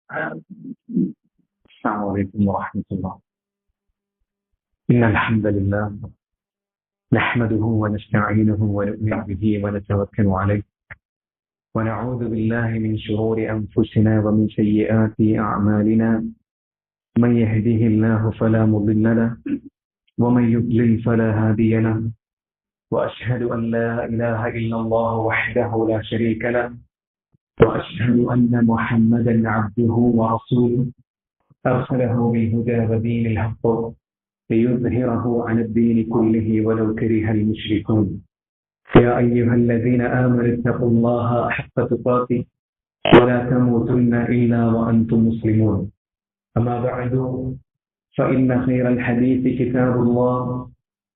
السلام عليكم ورحمة الله. إن الحمد لله نحمده ونستعينه ونؤمن به ونتوكل عليه ونعوذ بالله من شرور أنفسنا ومن سيئات أعمالنا. من يهده الله فلا مضل له ومن يضلل فلا هادي له، وأشهد أن لا إله إلا الله وحده لا شريك له، وأشهد أن محمدا عبده ورسوله أرسله بالهدى ودين الحق ليظهره على الدين كله ولو كره المشركون. يا أيها الذين آمنوا اتقوا الله حق تقاته ولا تموتن إلا وأنتم مسلمون. أما بعد، فإن خير الحديث كتاب الله،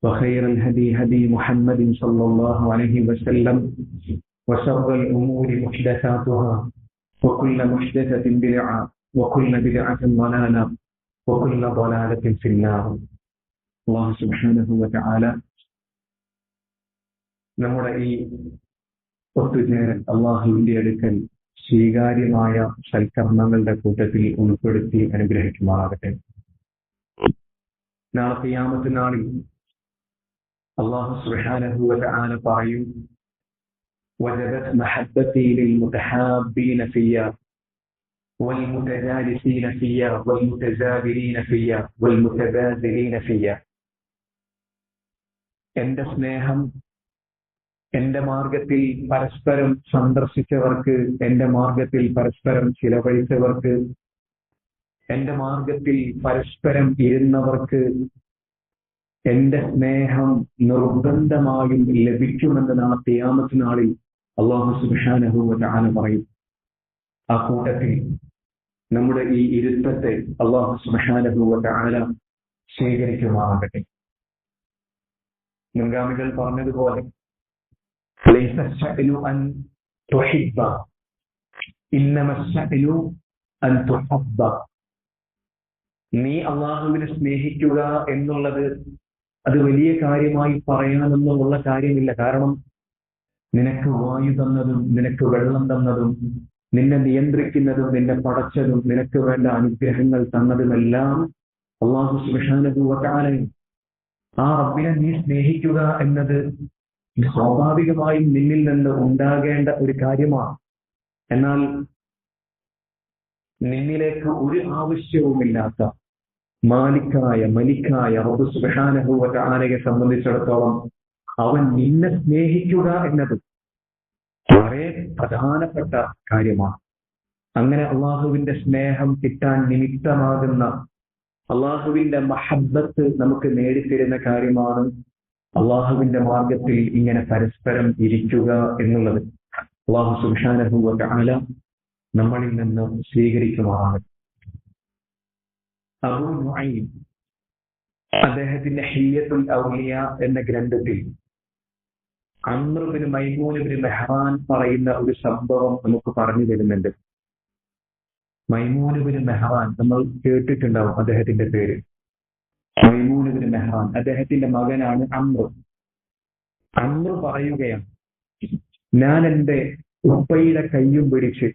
وخير الهدي هدي محمد صلى الله عليه وسلم، وشر الأمور محدثاتها، وكل محدثة بدعة، وكل بدعة ضلالة، وكل ضلالة في النار. الله سبحانه وتعالى നമ്മുടെ ഈ ഒത്തുചേരൽ അള്ളാഹുവിന്റെ അടുക്കൽ സ്വീകാര്യമായ സൽക്കർമ്മങ്ങളുടെ കൂട്ടത്തിൽ ഉൾപ്പെടുത്തി അനുഗ്രഹിക്കുമാറാകട്ടെ. നാളെ ഖിയാമത്ത് നാളിൽ അല്ലാഹു സുബ്ഹാനഹു വ തആല പറയും, വജബത് മഹബ്ബതി ലിൽമുതഹാബ്ബീന ഫിയ്യ വൽമുതജാലിസീന ഫിയ്യ വൽമുതസാബിരീന ഫിയ്യ വൽമുതബാസിലീന ഫിയ്യ. എന്റെ സ്നേഹം എന്റെ മാർഗത്തിൽ പരസ്പരം സന്ദർശിച്ചവർക്ക്, എന്റെ മാർഗത്തിൽ പരസ്പരം ചിലവഴിച്ചവർക്ക്, എന്റെ മാർഗത്തിൽ പരസ്പരം ഇരുന്നവർക്ക് എന്റെ സ്നേഹം നിർബന്ധമായും ലഭിക്കുമെന്ന് നാളെ ഖിയാമത്ത് നാളിൽ അല്ലാഹു സുബ്ഹാനഹു വ തആല പറയും. ആ കൂട്ടത്തിൽ നമ്മുടെ ഈ ഇരുത്തത്തെ അല്ലാഹു സുബ്ഹാനഹു വ തആല സ്വീകരിക്കുമാറാകട്ടെ. മുൻഗാമികൾ പറഞ്ഞതുപോലെ ليس الشأن أن تحب إنما الشأن أن تحب. നീ അള്ളാഹുവിനെ സ്നേഹിക്കുക എന്നുള്ളത് അത് വലിയ കാര്യമായി പറയാനൊന്നുമുള്ള കാര്യമില്ല. കാരണം നിനക്ക് വായു തന്നതും നിനക്ക് വെള്ളം തന്നതും നിന്നെ നിയന്ത്രിക്കുന്നതും നിന്നെ പടച്ചതും നിനക്ക് വേണ്ട അനുഗ്രഹങ്ങൾ തന്നതുമെല്ലാം അല്ലാഹു സുബ്ഹാനഹു വ തആലയാണ്. ആ റബ്ബിനെ നീ സ്നേഹിക്കുക എന്നത് സ്വാഭാവികമായും നിന്നിൽ നിന്ന് ഉണ്ടാകേണ്ട ഒരു കാര്യമാണ്. എന്നാൽ നിന്നിലേക്ക് ഒരു ആവശ്യവുമില്ലാത്ത മലിക്കായ റബ്ബ് സുബ്ഹാനഹു വ തആലയെ സംബന്ധിച്ചിടത്തോളം അവൻ നിന്നെ സ്നേഹിക്കുക എന്നത് വളരെ പ്രധാനപ്പെട്ട കാര്യമാണ്. അങ്ങനെ അള്ളാഹുവിന്റെ സ്നേഹം കിട്ടാൻ നിമിത്തമാകുന്ന അള്ളാഹുവിന്റെ മഹബ്ബത്ത് നമുക്ക് നേടിത്തരുന്ന കാര്യമാണ് അള്ളാഹുവിന്റെ മാർഗത്തിൽ ഇങ്ങനെ പരസ്പരം ഇരിക്കുക എന്നുള്ളത്. അല്ലാഹു സുബ്ഹാനഹു വ തആല നമ്മളിൽ നിന്ന് സ്വീകരിക്കുമാറാകട്ടെ. അബൂ നുഐം അദ്ദേഹത്തിന്റെ ഹില്യത്തുൽ ഔലിയ എന്ന ഗ്രന്ഥത്തിൽ Amr bin Maimoon bin Mehran പറയുന്ന ഒരു സംഭവം നമുക്ക് പറഞ്ഞു തരുന്നുണ്ട്. മൈമൂൻ ബിൻ മെഹ്റാൻ നമ്മൾ കേട്ടിട്ടുണ്ടാവും അദ്ദേഹത്തിന്റെ പേര്. മൈമൂൻ ബിൻ മെഹ്റാൻ അദ്ദേഹത്തിന്റെ മകനാണ് അംർ. അംർ പറയുകയാണ്, ഞാൻ എൻ്റെ ഉപ്പയുടെ കയ്യും പിടിച്ച്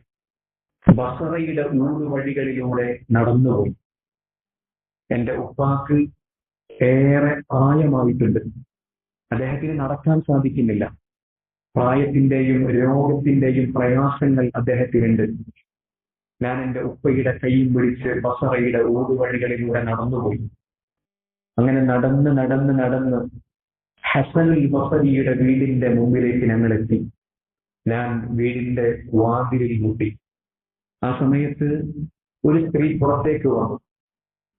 ബസറയുടെ ഊടുവഴികളിലൂടെ നടന്നുപോയി. എൻ്റെ ഉപ്പാക്ക് ഏറെ പ്രായമായിട്ടുണ്ട്. അദ്ദേഹത്തിന് നടക്കാൻ സാധിക്കുന്നില്ല. പ്രായത്തിന്റെയും രോഗത്തിന്റെയും പ്രയാസങ്ങൾ അദ്ദേഹത്തിനുണ്ട്. ഞാൻ എൻ്റെ ഉപ്പയുടെ കയ്യും പിടിച്ച് ബസറയുടെ ഊടുവഴികളിലൂടെ നടന്നുപോയി. അങ്ങനെ നടന്ന് ഹസനുൽ ബസരിയുടെ വീടിന്റെ മുമ്പിലേക്ക് ഞങ്ങൾ എത്തി. ഞാൻ വീടിന്റെ വാതിലിൽ മുട്ടി. ആ സമയത്ത് ഒരു സ്ത്രീ പുറത്തേക്ക് വന്നു.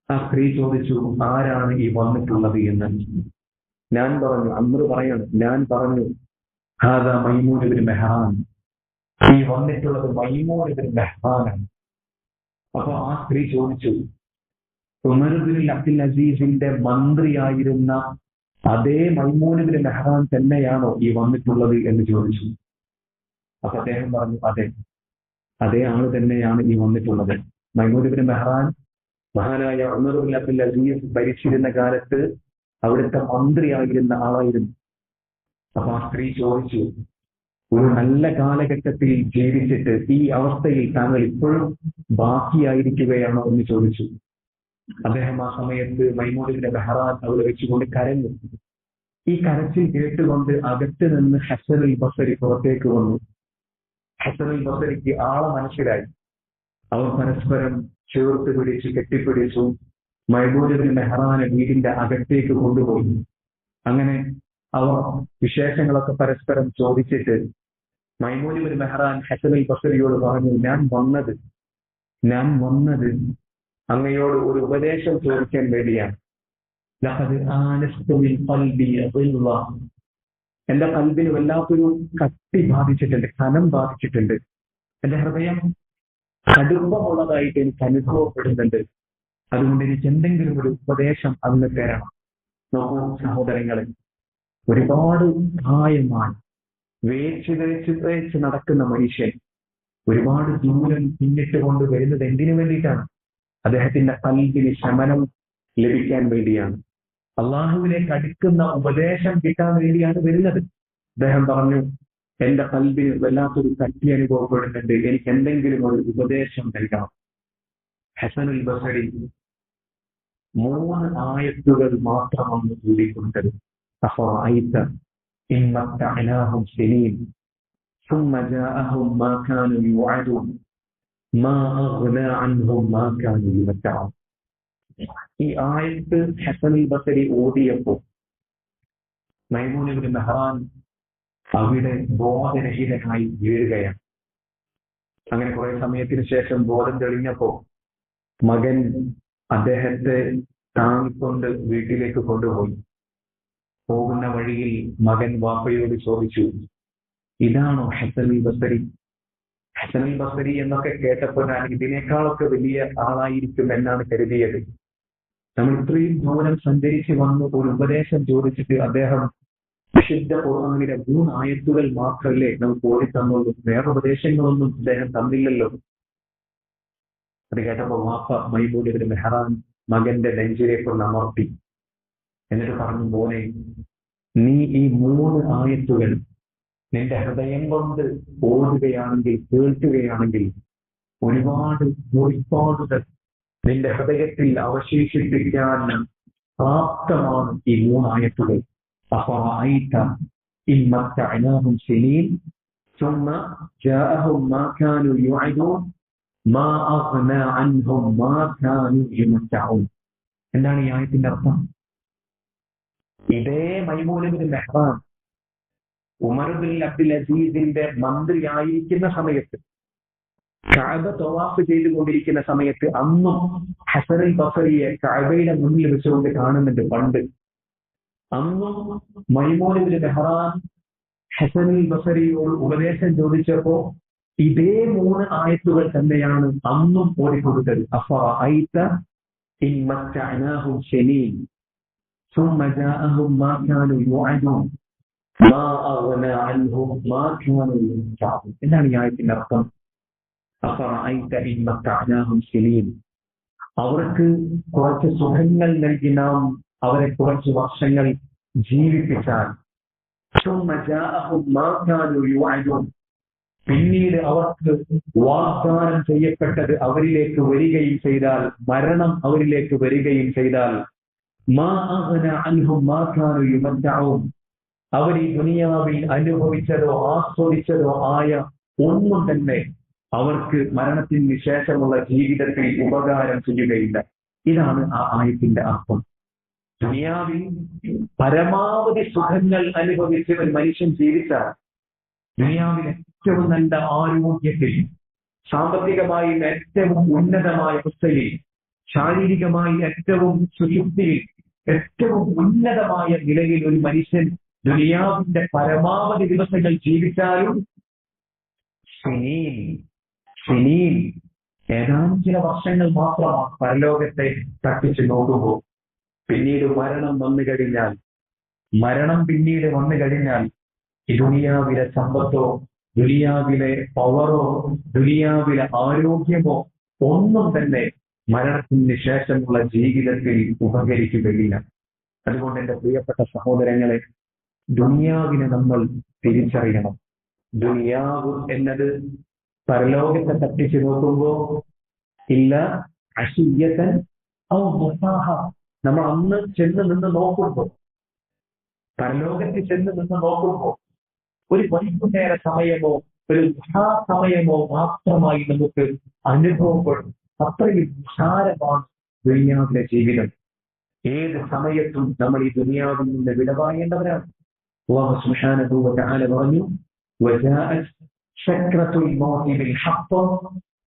ആ സ്ത്രീ ചോദിച്ചു, ആരാണ് ഈ വന്നിട്ടുള്ളത് എന്ന്. ഞാൻ പറഞ്ഞു, അംർ പറയാണ്, ഞാൻ പറഞ്ഞു, ഹാദാ മൈമൂൻ ബിൻ മെഹ്റാൻ, ഈ വന്നിട്ടുള്ളത് മൈമൂൻ ബിൻ മെഹ്റാനാണ്. അപ്പൊ ആ സ്ത്രീ ചോദിച്ചു, ഉമർ ബിൻ അബ്ദുൽ അസീസിന്റെ മന്ത്രിയായിരുന്ന അതേ മൈമൂൻ ബിൻ മെഹ്റാൻ തന്നെയാണോ ഈ വന്നിട്ടുള്ളത് എന്ന് ചോദിച്ചു. അപ്പൊ അദ്ദേഹം പറഞ്ഞു, അതേ ആള് തന്നെയാണ് ഈ വന്നിട്ടുള്ളത്. മൈമൂൻ ബിൻ മെഹ്റാൻ മഹാനായ ഉമർ ബിൻ അബ്ദുൽ അസീസ് ഭരിച്ചിരുന്ന കാലത്ത് അവിടുത്തെ മന്ത്രിയായിരുന്ന ആളായിരുന്നു. അപ്പൊ ആ സ്ത്രീ ചോദിച്ചു, ഒരു നല്ല കാലഘട്ടത്തിൽ ജീവിച്ചിട്ട് ഈ അവസ്ഥയിൽ താങ്കൾ ഇപ്പോഴും ബാക്കിയായിരിക്കുകയാണോ എന്ന് ചോദിച്ചു. അദ്ദേഹം ആ സമയത്ത് മൈമൂനിന്റെ മെഹ്റാൻ അവിടെ വെച്ചുകൊണ്ട് കരഞ്ഞു. ഈ കരച്ചിൽ കേട്ടുകൊണ്ട് അകത്ത് നിന്ന് ഹസനുൽ ബസരി പുറത്തേക്ക് വന്നു. ഹസനുൽ ബസരിക്ക് ആളെ മനസ്സിലായി. അവർ പരസ്പരം ചേർത്ത് പിടിച്ച് കെട്ടിപ്പിടിച്ചു മൈമൂനിന്റെ മെഹ്റാനെ വീടിന്റെ അകത്തേക്ക് കൊണ്ടുപോയി. അങ്ങനെ അവർ വിശേഷങ്ങളൊക്കെ പരസ്പരം ചോദിച്ചിട്ട് മൈമൂനിബിൻ മെഹ്റാൻ ഹസനുൽ ബസരിയോട് പറഞ്ഞു, ഞാൻ വന്നത് അങ്ങയോട് ഒരു ഉപദേശം ചോദിക്കാൻ വേണ്ടിയാണ്. എന്റെ കൽബിന് വല്ലാത്തൊരു കട്ടി ബാധിച്ചിട്ടുണ്ട്, കനം ബാധിച്ചിട്ടുണ്ട്. എന്റെ ഹൃദയം കടുപ്പമുള്ളതായിട്ട് എനിക്ക് അനുഭവപ്പെടുന്നുണ്ട്. അതുകൊണ്ട് എനിക്ക് എന്തെങ്കിലും ഒരു ഉപദേശം അങ്ങ് തരണം. നോക്കൂ സഹോദരങ്ങളെ, ഒരുപാട് പ്രായമായി വേച്ച് നടക്കുന്ന മനുഷ്യൻ ഒരുപാട് ദൂരം പിന്നിട്ട് കൊണ്ട് വരുന്നത് എന്തിനു വേണ്ടിയിട്ടാണ്? അദ്ദേഹത്തിന്റെ കൽബിന് ശമനം ലഭിക്കാൻ വേണ്ടിയാണ്. അള്ളാഹുവിലേക്ക് അടുക്കുന്ന ഉപദേശം കിട്ടാൻ വേണ്ടിയാണ് വരുന്നത്. അദ്ദേഹം പറഞ്ഞു, എന്റെ കൽബിന് വല്ലാത്തൊരു കട്ടി അനുഭവപ്പെടുന്നുണ്ട്, എനിക്ക് എന്തെങ്കിലും ഒരു ഉപദേശം നൽകണം. ഹസനുൽ ബസരി 3 ആയത്തുകൾ മാത്രമാണ് കൂടിക്കൊണ്ടത്. അഫറഅയ്ത ഇൻ മത്തഅനാഹും സിനീൻ ثم جاءهم ما كانوا يوعدون ما أغنى عنهم ما كانوا يمتعون. ഈ ആയത്ത് ഹസനുൽ ബസരി ഓതിയപ്പോൾ മൈമൂൻ ഇബ്നു മെഹ്റാൻ അവിടെ ബോധരഹിതനായി വീഴുകയാണ്. അങ്ങനെ കുറെ സമയത്തിന് ശേഷം ബോധം തെളിഞ്ഞപ്പോ മകൻ അദ്ദേഹത്തെ താങ്ങിക്കൊണ്ട് വീട്ടിലേക്ക് കൊണ്ടുപോയി. പോകുന്ന വഴിയിൽ മകൻ വാപ്പയോട് ചോദിച്ചു, ഇതാണോ ഹസനുൽ ബസരി? ഹസനുൽ ബസരി എന്നൊക്കെ കേട്ടപ്പോൾ ഞാൻ ഇതിനേക്കാളൊക്കെ വലിയ ആളായിരിക്കും എന്നാണ് കരുതിയത്. നമ്മൾ ഇത്രയും ദൂരം സഞ്ചരിച്ച് വന്ന് ഒരു ഉപദേശം ചോദിച്ചിട്ട് അദ്ദേഹം വിശുദ്ധ ഖുർആനിലെ 3 ആയത്തുകൾ മാത്രമല്ലേ നമുക്ക് ഓടി തന്നുള്ളൂ, വേറെ ഉപദേശങ്ങളൊന്നും അദ്ദേഹം തന്നില്ലല്ലോ. അത് കേട്ടപ്പോൾ വാപ്പ മൈമൂൻ ഇബ്നു മെഹ്റാൻ മകന്റെ നെഞ്ചിലേക്ക് ഒന്ന് അമർത്തി. എന്നിട്ട് പറഞ്ഞു, മോനെ, നീ ഈ 3 ആയത്തുകൾ നിന്റെ ഹൃദയം കൊണ്ട് ഓടുകയാണെങ്കിൽ, കേൾക്കുകയാണെങ്കിൽ ഒരുപാട് മുറിപ്പാടുകൾ നിന്റെ ഹൃദയത്തിൽ അവശേഷിപ്പിക്കാൻ പ്രാപ്തമാണ് ഈ 3 ആയത്തുകൾ. അഫറഅയ്ത ഇൻ മത്തഅനാഹും സിനീൻ ثم جاءهم ما كانوا يوعدون ما أغنى عنهم ما كانوا يمتعون. എന്താണ് ഈ ആയത്തിന്റെ അർത്ഥം? ഇതേ Maimun ibn Mihran Umar bin Abdul അസീസിന്റെ മന്ത്രിയായിരിക്കുന്ന സമയത്ത്, കഅബ തവാഫ് ചെയ്തുകൊണ്ടിരിക്കുന്ന സമയത്ത് അന്നും ഹസനുൽ ബസരിയെ കഅബയുടെ മുന്നിൽ വെച്ചുകൊണ്ട് കാണുന്നുണ്ട്. പണ്ട് അന്നും മൈമൂൻ ഇബ്നു മെഹ്റാൻ ഹസനുൽ ബസരിയോട് ഉപദേശം ചോദിച്ചപ്പോ ഇതേ 3 ആയത്തുകൾ തന്നെയാണ് അന്നും ഓടിക്കൊടുത്തത്. അഫറഅയ്ത ഇൻ മത്തഅനാഹും സിനീൻ ثم جاءهم ما كانوا يوعدون ما أغنى عنهم ما كانوا يمتعون. എന്താണ് ഈ ആയത്തിന്റെ അർത്ഥം? അഫറഅയ്ത ഇൻ മത്തഅനാഹും സിനീൻ, അവർക്ക് കുറച്ച് സുഖങ്ങൾ നൽകി നാം അവരെ കുറച്ച് വർഷങ്ങൾ ജീവിപ്പിച്ചാൽ, ثم جاءهم ما كانوا يوعدون, പിന്നീട് അവർക്ക് വാഗ്ദാനം ചെയ്യപ്പെട്ടത് അവരിലേക്ക് വരികയും ചെയ്താൽ, മരണം അവരിലേക്ക് വരികയും ചെയ്താൽ, മാ അഗ്ന അൻഹും മാ കാനൂ യുമത്തഊൻ, അവർ ഈ ദുനിയാവിൽ അനുഭവിച്ചതോ ആസ്വദിച്ചതോ ആയ ഒന്നും തന്നെ അവർക്ക് മരണത്തിന് ശേഷമുള്ള ജീവിതത്തിൽ ഉപകാരം ചെയ്യുകയില്ല. ഇതാണ് ആ ആയത്തിന്റെ അർത്ഥം. ദുനിയാവിൽ പരമാവധി സുഖങ്ങൾ അനുഭവിച്ച് ഒരു മനുഷ്യൻ ജീവിച്ചാൽ, ദുനിയാവിൽ ഏറ്റവും നല്ല ആരോഗ്യത്തിൽ, സാമ്പത്തികമായി ഏറ്റവും ഉന്നതമായ അവസ്ഥയിൽ, ശാരീരികമായി ഏറ്റവും സുശുദ്ധിയിൽ, ഏറ്റവും ഉന്നതമായ നിലയിൽ ഒരു മനുഷ്യൻ ദുനിയാവിന്റെ പരമാവധി ദിവസങ്ങൾ ജീവിച്ചാലും ഏതാനും ചില വർഷങ്ങൾ മാത്രമാണ് പരലോകത്തെ തട്ടിച്ചു നോക്കുമ്പോൾ. പിന്നീട് മരണം വന്നു കഴിഞ്ഞാൽ ഈ ദുനിയാവിലെ സമ്പത്തോ, ദുനിയാവിലെ പവറോ, ദുനിയാവിലെ ആരോഗ്യമോ ഒന്നും തന്നെ മരണത്തിന് ശേഷമുള്ള ജീവിതത്തിൽ ഉപകരിക്കുകയില്ല. അതുകൊണ്ട് എന്റെ പ്രിയപ്പെട്ട സഹോദരങ്ങളെ, ദുനിയാവിനെ നമ്മൾ തിരിച്ചറിയണം. ദുനിയാവ് എന്നത് പരലോകത്തെ തട്ടിച്ചു നോക്കുമ്പോൾ ഇല്ല അശിയ്യതൻ ഔ ദുഹാഹ. നമ്മൾ അന്ന് ചെന്ന് നിന്ന് നോക്കുമ്പോൾ, പരലോകത്തിൽ ചെന്ന് നിന്ന് നോക്കുമ്പോൾ ഒരു വൈകുന്നേര സമയമോ ഒരു സമയമോ മാത്രമായി നമുക്ക് അനുഭവപ്പെടും. അത്രയും വിശാലമാണ് ദുനിയാവിലെ ജീവിതം. ഏത് സമയത്തും നമ്മൾ ഈ ദുനിയാവിൽ നിന്ന് വിടവാങ്ങേണ്ടവരാണ്. അല്ലാഹു സുബ്ഹാനഹു വ തആല പറഞ്ഞു, വജാഅത് സക്രത്തുൽ മൗതി ബിൽ ഹഖ്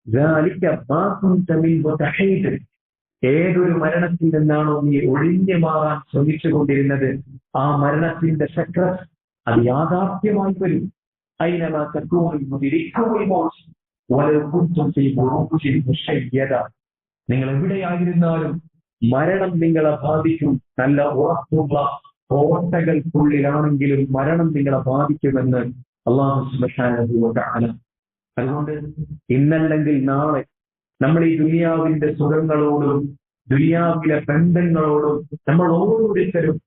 ദാലിക മാ കുൻത മിൻഹു തഹീദ്. ഏതൊരു മരണത്തിൽ നിന്നാണോ നീ ഒഴിഞ്ഞു മാറാൻ ശ്രമിച്ചുകൊണ്ടിരുന്നത്, ആ മരണത്തിന്റെ സക്രത്ത് അത് യാഥാർത്ഥ്യമായി വരും. അയ്നമാ തകൂനു യുദ്രിക്കുൽ മൗത്ത് വലൗ കുൻതും ഫീ ബുറൂജിൻ മുശയ്യദ. നിങ്ങൾ എവിടെയായിരുന്നാലും മരണം നിങ്ങളെ ബാധിക്കും. നല്ല ഉറപ്പുള്ള കോട്ടകൾക്കുള്ളിലാണെങ്കിലും മരണം നിങ്ങളെ ബാധിക്കുമെന്ന് അല്ലാഹു സുബ്ഹാനഹു വ തആല. അതുകൊണ്ട് ഇന്നല്ലെങ്കിൽ നാളെ നമ്മൾ ഈ ദുനിയാവിന്റെ സുഖങ്ങളോടും ദുനിയാവിലെ ബന്ധങ്ങളോടും നമ്മൾ ഓരോരുത്തരും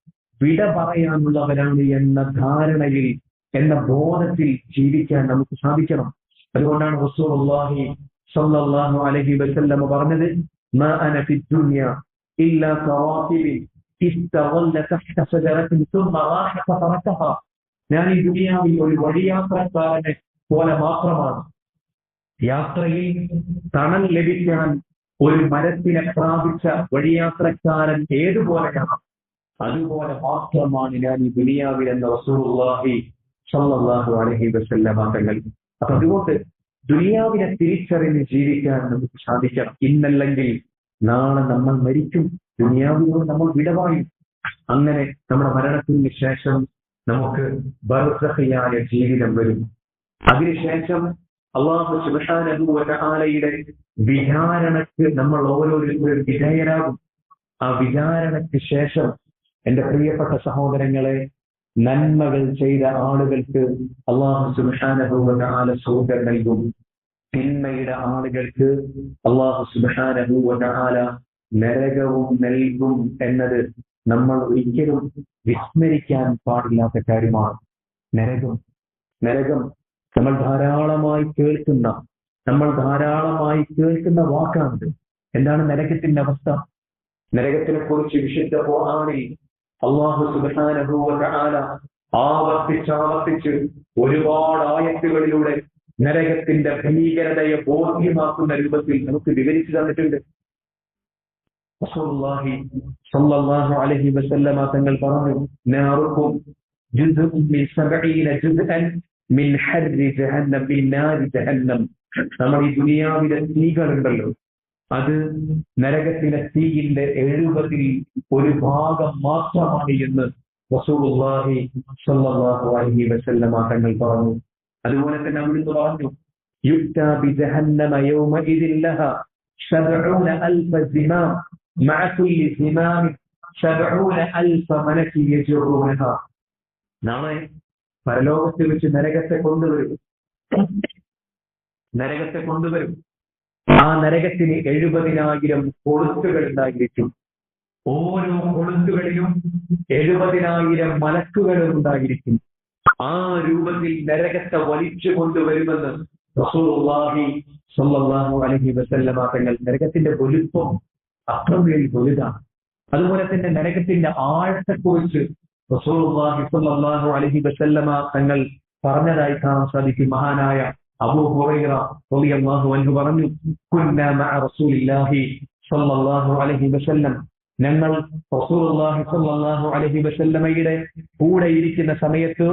വിട പറയാനുള്ളവരാണ് എന്ന ധാരണയിൽ, എന്ന ബോധത്തിൽ ജീവിക്കാൻ നമുക്ക് സാധിക്കണം. അതുകൊണ്ടാണ് റസൂലുള്ളാഹി സ്വല്ലല്ലാഹു അലൈഹി വസല്ലം പറഞ്ഞത്, മാ അന ഫി ദുനിയ ഇല്ലാ കറാത്തിബിൻ ഇസ്തഗല്ല തഹ്ത ശജറത്തിൻ സുമ്മ റാഹ ഫതറകഹ. ഞാൻ ഈ ദുനിയാവിൽ ഒരു വഴിയാത്രക്കാരനെ പോലെ മാത്രമാണ്. യാത്രയിൽ തണൽ ലഭിക്കാൻ ഒരു മരത്തിനെ പ്രാപിച്ച വഴിയാത്രക്കാരൻ ഏതുപോലെയാണ്, അതുപോലെ മാത്രമാണ് ഞാൻ ഈ ദുനിയാവിൽ എന്ന റസൂലുള്ളാഹി സ്വല്ലല്ലാഹു അലൈഹി വസല്ലം തങ്ങൾ. അപ്പൊ അതുകൊണ്ട് ദുനിയാവിനെ തിരിച്ചറിഞ്ഞ് ജീവിക്കാൻ നമുക്ക് സാധിക്കണം. ഇന്നല്ലെങ്കിൽ നാളെ നമ്മൾ മരിക്കും, ദുനിയാവിനോട് നമ്മൾ വിടവായും. അങ്ങനെ നമ്മുടെ മരണത്തിന് ശേഷം നമുക്ക് ബർസഖിയായ ജീവിതം വരും. അതിനുശേഷം അല്ലാഹു സുബ്ഹാനഹു വ തആലയുടെ വിചാരണയ്ക്ക് നമ്മൾ ഓരോരുത്തരും വിധേയരാകും. ആ വിചാരണയ്ക്ക് ശേഷം എന്റെ പ്രിയപ്പെട്ട സഹോദരങ്ങളെ, നന്മകൾ ചെയ്ത ആളുകൾക്ക് അല്ലാഹു സുബ്ഹാനഹു വ തആല സ്വർഗ്ഗം നൽകും. തിന്മയുടെ ആളുകൾക്ക് അല്ലാഹു സുബ്ഹാനഹു വ തആല നരകവും നൽകും എന്നത് നമ്മൾ ഒരിക്കലും വിസ്മരിക്കാൻ പാടില്ലാത്ത കാര്യമാണ്. നരകം നമ്മൾ ധാരാളമായി കേൾക്കുന്ന വാക്കാണ്. എന്താണ് നരകത്തിന്റെ അവസ്ഥ? നരകത്തിനെ കുറിച്ച് വിശുദ്ധ ഖുർആനിൽ അല്ലാഹു സുബ്ഹാനഹു വ തആല ആവർത്തിച്ച് ഒരുപാട് ആയത്തുകളിലൂടെ നരകത്തിന്റെ ഭീകരതയെ ബോധ്യമാക്കുന്ന രൂപത്തിൽ നമുക്ക് വിവരിച്ചു തന്നിട്ടുണ്ട്. റസൂലുള്ളാഹി സ്വല്ലല്ലാഹു അലൈഹി വസല്ലമ തങ്ങൾ പറഞ്ഞു, നാറുക്കും ജുസ്ഉൻ മിൻ 70 ജുസ്അൻ മിൻ ഹർരി ജഹന്നം മിൻ നാരി ജഹന്നം. നമ്മൾ ഈ ദുനിയാവിലെ തീകളുണ്ടല്ലോ, അത് നരകത്തിലെ തീയിന്റെ 70 ഒരു ഭാഗം മാത്രമാണ് എന്ന് റസൂലുള്ളാഹി സ്വല്ലല്ലാഹു അലൈഹി വസല്ലമ തങ്ങൾ പറഞ്ഞു. അതുപോലെ തന്നെ അവിടുന്ന് പറഞ്ഞു, യുക്താ ബി ജഹന്നമ യൗമഇദിൻ ലഹാ 70,000 സിമാം മഅ കുല്ലി സിമാം 70,000 മലക് യജറുനഹാ. നാളെ പരലോകത്തിൽ വെച്ച് നരകത്തെ കൊണ്ടുവരും. ആ നരകത്തിന് 70,000 കൊളുത്തുകൾ ഉണ്ടായിരിക്കും. ഓരോ കൊളുത്തുകളിലും 70,000 മലക്കുകളും ഉണ്ടായിരിക്കും. ആ രൂപത്തിൽ നരകത്തെ വലിച്ചു കൊണ്ടുവരുമെന്ന് റസൂലുള്ളാഹി സ്വല്ലല്ലാഹു അലൈഹി വസല്ലമ തങ്ങൾ. നരകത്തിന്റെ വലുപ്പം അത്രമേൽ വലുതാണ്. അതുപോലെ തന്നെ നരകത്തിന്റെ ആഴത്തെക്കുറിച്ച് റസൂലുള്ളാഹി സ്വല്ലല്ലാഹു അലൈഹി വസല്ലമ തങ്ങൾ പറഞ്ഞതായി കാണാൻ സാധിക്കും. മഹാനായ അബൂ ഹുറൈറ റളിയല്ലാഹു അൻഹു പറഞ്ഞു, കുന്നാ മഅ റസൂലില്ലാഹി സ്വല്ലല്ലാഹു അലൈഹി വസല്ലം, ഞങ്ങൾ റസൂലുള്ളാഹി സ്വല്ലല്ലാഹു അലൈഹി വസല്ലമയുടെ കൂടെ ഇരിക്കുന്ന സമയത്ത്